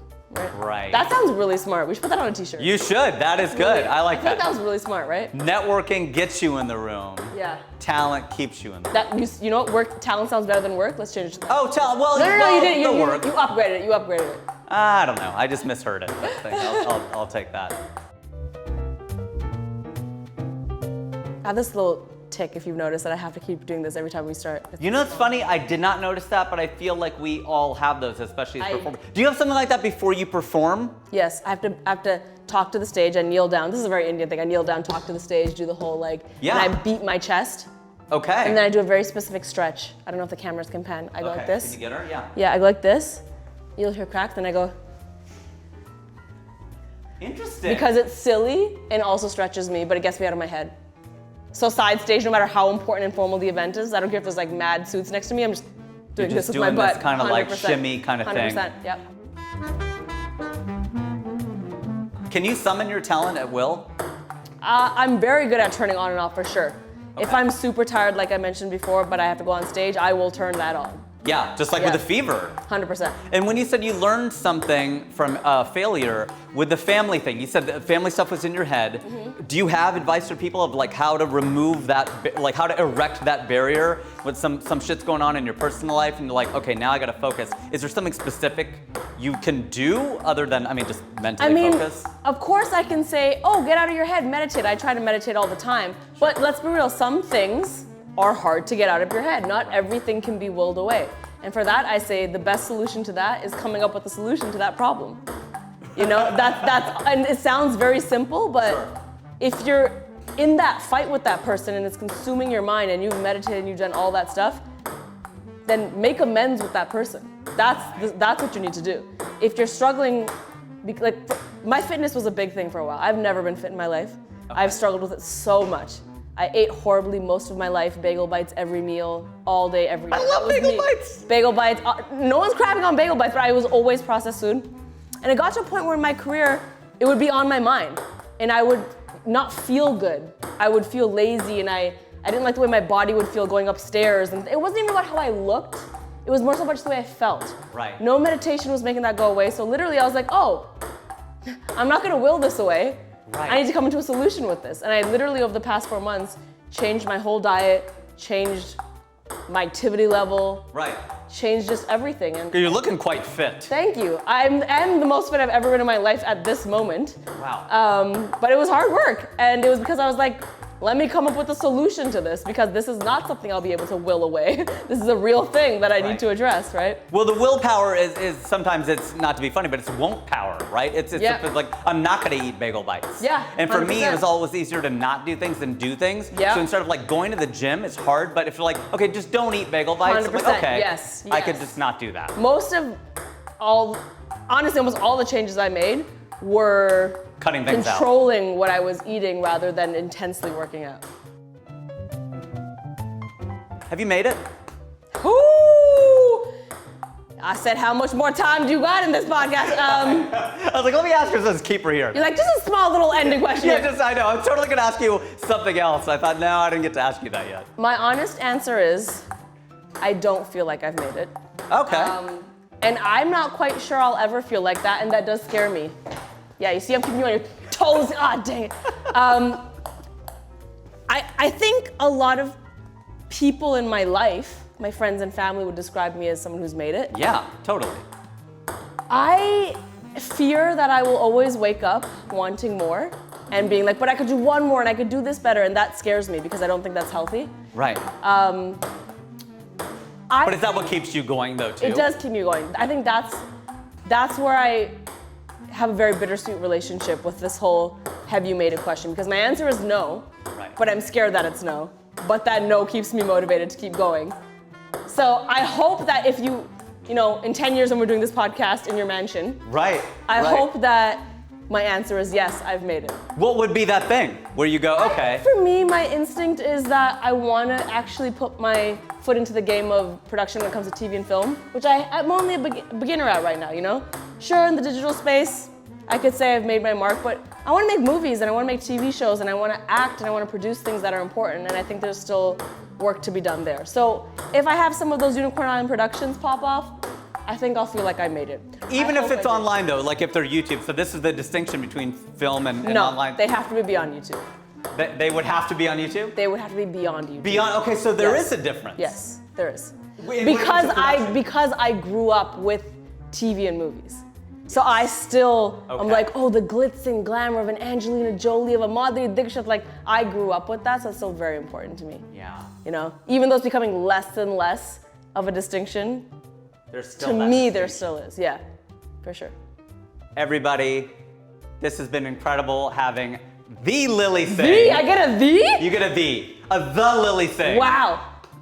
Right. That sounds really smart. We should put that on a t-shirt. You should. That is good. I like I think that. that was really smart, right? Networking gets you in the room. Yeah. Talent keeps you in the room. That you know what? Talent sounds better than work. Let's change it to that. Oh, well, No, you didn't. the work. You upgraded it. You upgraded it. I don't know. I just misheard it. But I'll take that. I have this little tick, if you've noticed, that I have to keep doing this every time we start. You know, it's funny. I did not notice that, but I feel like we all have those, especially as performers. Do you have something like that before you perform? Yes, I have to talk to the stage. I kneel down. This is a very Indian thing. I kneel down, talk to the stage, do the whole Yeah. and I beat my chest. Okay. And then I do a very specific stretch. I don't know if the cameras can pan. I go like this. Can you get her? Yeah. Yeah, I go like this. You'll hear cracks, then I go. Interesting. Because it's silly and also stretches me, but it gets me out of my head. So side stage, no matter how important and formal the event is, I don't care if there's like mad suits next to me, I'm just doing this with my butt. This kind of like shimmy kind of thing. 100%, yep. Can you summon your talent at will? I'm very good at turning on and off for sure. If Okay. I'm super tired, like I mentioned before, but I have to go on stage, I will turn that on. Yeah, just like Yeah. with a fever. 100%. And when you said you learned something from failure with the family thing, you said the family stuff was in your head. Do you have advice for people of like how to remove that, like how to erect that barrier when some shit's going on in your personal life and you're like, okay, now I gotta focus. Is there something specific you can do other than, just mentally focus? Of course I can say, oh, get out of your head, meditate. I try to meditate all the time. But let's be real, some things are hard to get out of your head. Not everything can be willed away. And for that, I say the best solution to that is coming up with a solution to that problem. You know, that's and it sounds very simple, but if you're in that fight with that person and it's consuming your mind and you've meditated and you've done all that stuff, then make amends with that person. That's what you need to do. If you're struggling, my fitness was a big thing for a while. I've never been fit in my life. I've struggled with it so much. I ate horribly most of my life, bagel bites every meal, all day, every day. I love bagel bites. Bagel bites. No one's crapping on bagel bites, but I was always processed food. And it got to a point where in my career, it would be on my mind. And I would not feel good. I would feel lazy and I didn't like the way my body would feel going upstairs. And it wasn't even about how I looked. It was more so about just the way I felt. Right. No meditation was making that go away. So literally I was like, oh, I'm not gonna will this away. Right. I need to come into a solution with this. And I literally, over the past 4 months, changed my whole diet, changed my activity level, Right. changed just everything. And You're looking quite fit. thank you. I'm the most fit I've ever been in my life at this moment. Wow. But it was hard work. And it was because I was like, let me come up with a solution to this because this is not something I'll be able to will away. This is a real thing that I need to address, right? Well, the willpower is sometimes it's not to be funny, but it's won't power, right? It's like I'm not gonna eat bagel bites. Yeah, And for me, it 100%. was always easier to not do things than do things. Yeah. So instead of like going to the gym, it's hard. But if you're like, okay, just don't eat bagel bites, I'm like, 100%, okay, yes, I could yes. just not do that. Honestly, almost all the changes I made were Cutting things out. controlling what I was eating rather than intensely working out. Have you made it? Ooh! I said, how much more time do you got in this podcast? I was like, let me ask her this keeper here. You're like, just a small little ending question. Yeah, I know. I'm totally gonna ask you something else. I thought, no, I didn't get to ask you that yet. My honest answer is, I don't feel like I've made it. Okay. And I'm not quite sure I'll ever feel like that, and that does scare me. Yeah, you see, I'm keeping you on your toes. Ah, dang it. I think a lot of people in my life, my friends and family, would describe me as someone who's made it. Yeah, totally. I fear that I will always wake up wanting more and being like, but I could do one more and I could do this better, and that scares me because I don't think that's healthy. Right. But is that what keeps you going though, too? It does keep me going. I think that's where I have a very bittersweet relationship with this whole have you made it question, because my answer is no, Right. but I'm scared that it's no. But that no keeps me motivated to keep going. So I hope that if you know, in 10 years when we're doing this podcast in your mansion, Right. I right. hope that my answer is yes, I've made it. What would be that thing where you go, okay? For me, my instinct is that I want to actually put my foot into the game of production when it comes to TV and film, which I'm only a beginner at right now, you know? Sure, in the digital space, I could say I've made my mark, but I want to make movies and I want to make TV shows and I want to act and I want to produce things that are important, and I think there's still work to be done there. So if I have some of those Unicorn Island productions pop off, I think I'll feel like I made it. Even if it's online though, like if they're YouTube, so this is the distinction between film and No, online? they have to be beyond YouTube. They would have to be on YouTube? They would have to be beyond YouTube. Beyond, okay, so there Yes. is a difference. Yes, there is. Because Because I grew up with TV and movies. So I still, I'm Okay. like, oh, the glitz and glamour of an Angelina Jolie, of a Madhuri Dixit, like I grew up with that, so it's still very important to me. Yeah. You know, even though it's becoming less and less of a distinction, There's still to that me there distinction. still is, yeah, for sure. Everybody, this has been incredible having the Lilly Singh. The? I get a the? You get a the Lilly Singh. Wow.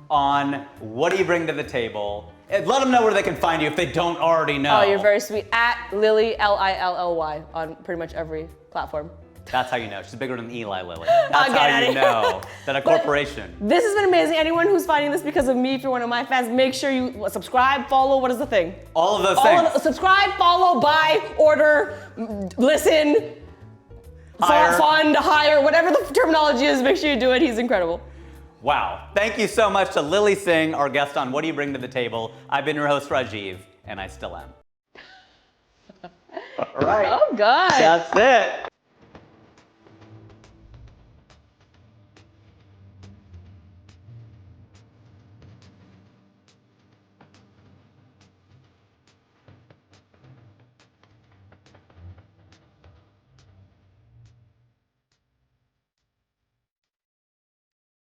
On what do you bring to the table? And let them know where they can find you if they don't already know. Oh, you're very sweet. At Lilly, Lilly, on pretty much every platform. That's how you know. She's bigger than Eli Lilly. That's get how outta you here. know that a corporation. This has been amazing. Anyone who's finding this because of me, if you're one of my fans, make sure you subscribe, follow, what is the thing? All of those things. Subscribe, follow, buy, order, listen, Hire. fund, hire, whatever the terminology is, make sure you do it. He's incredible. Wow. Thank you so much to Lilly Singh, our guest on What Do You Bring to the Table. I've been your host, Rajiv, and I still am. All right. Oh, God. That's it.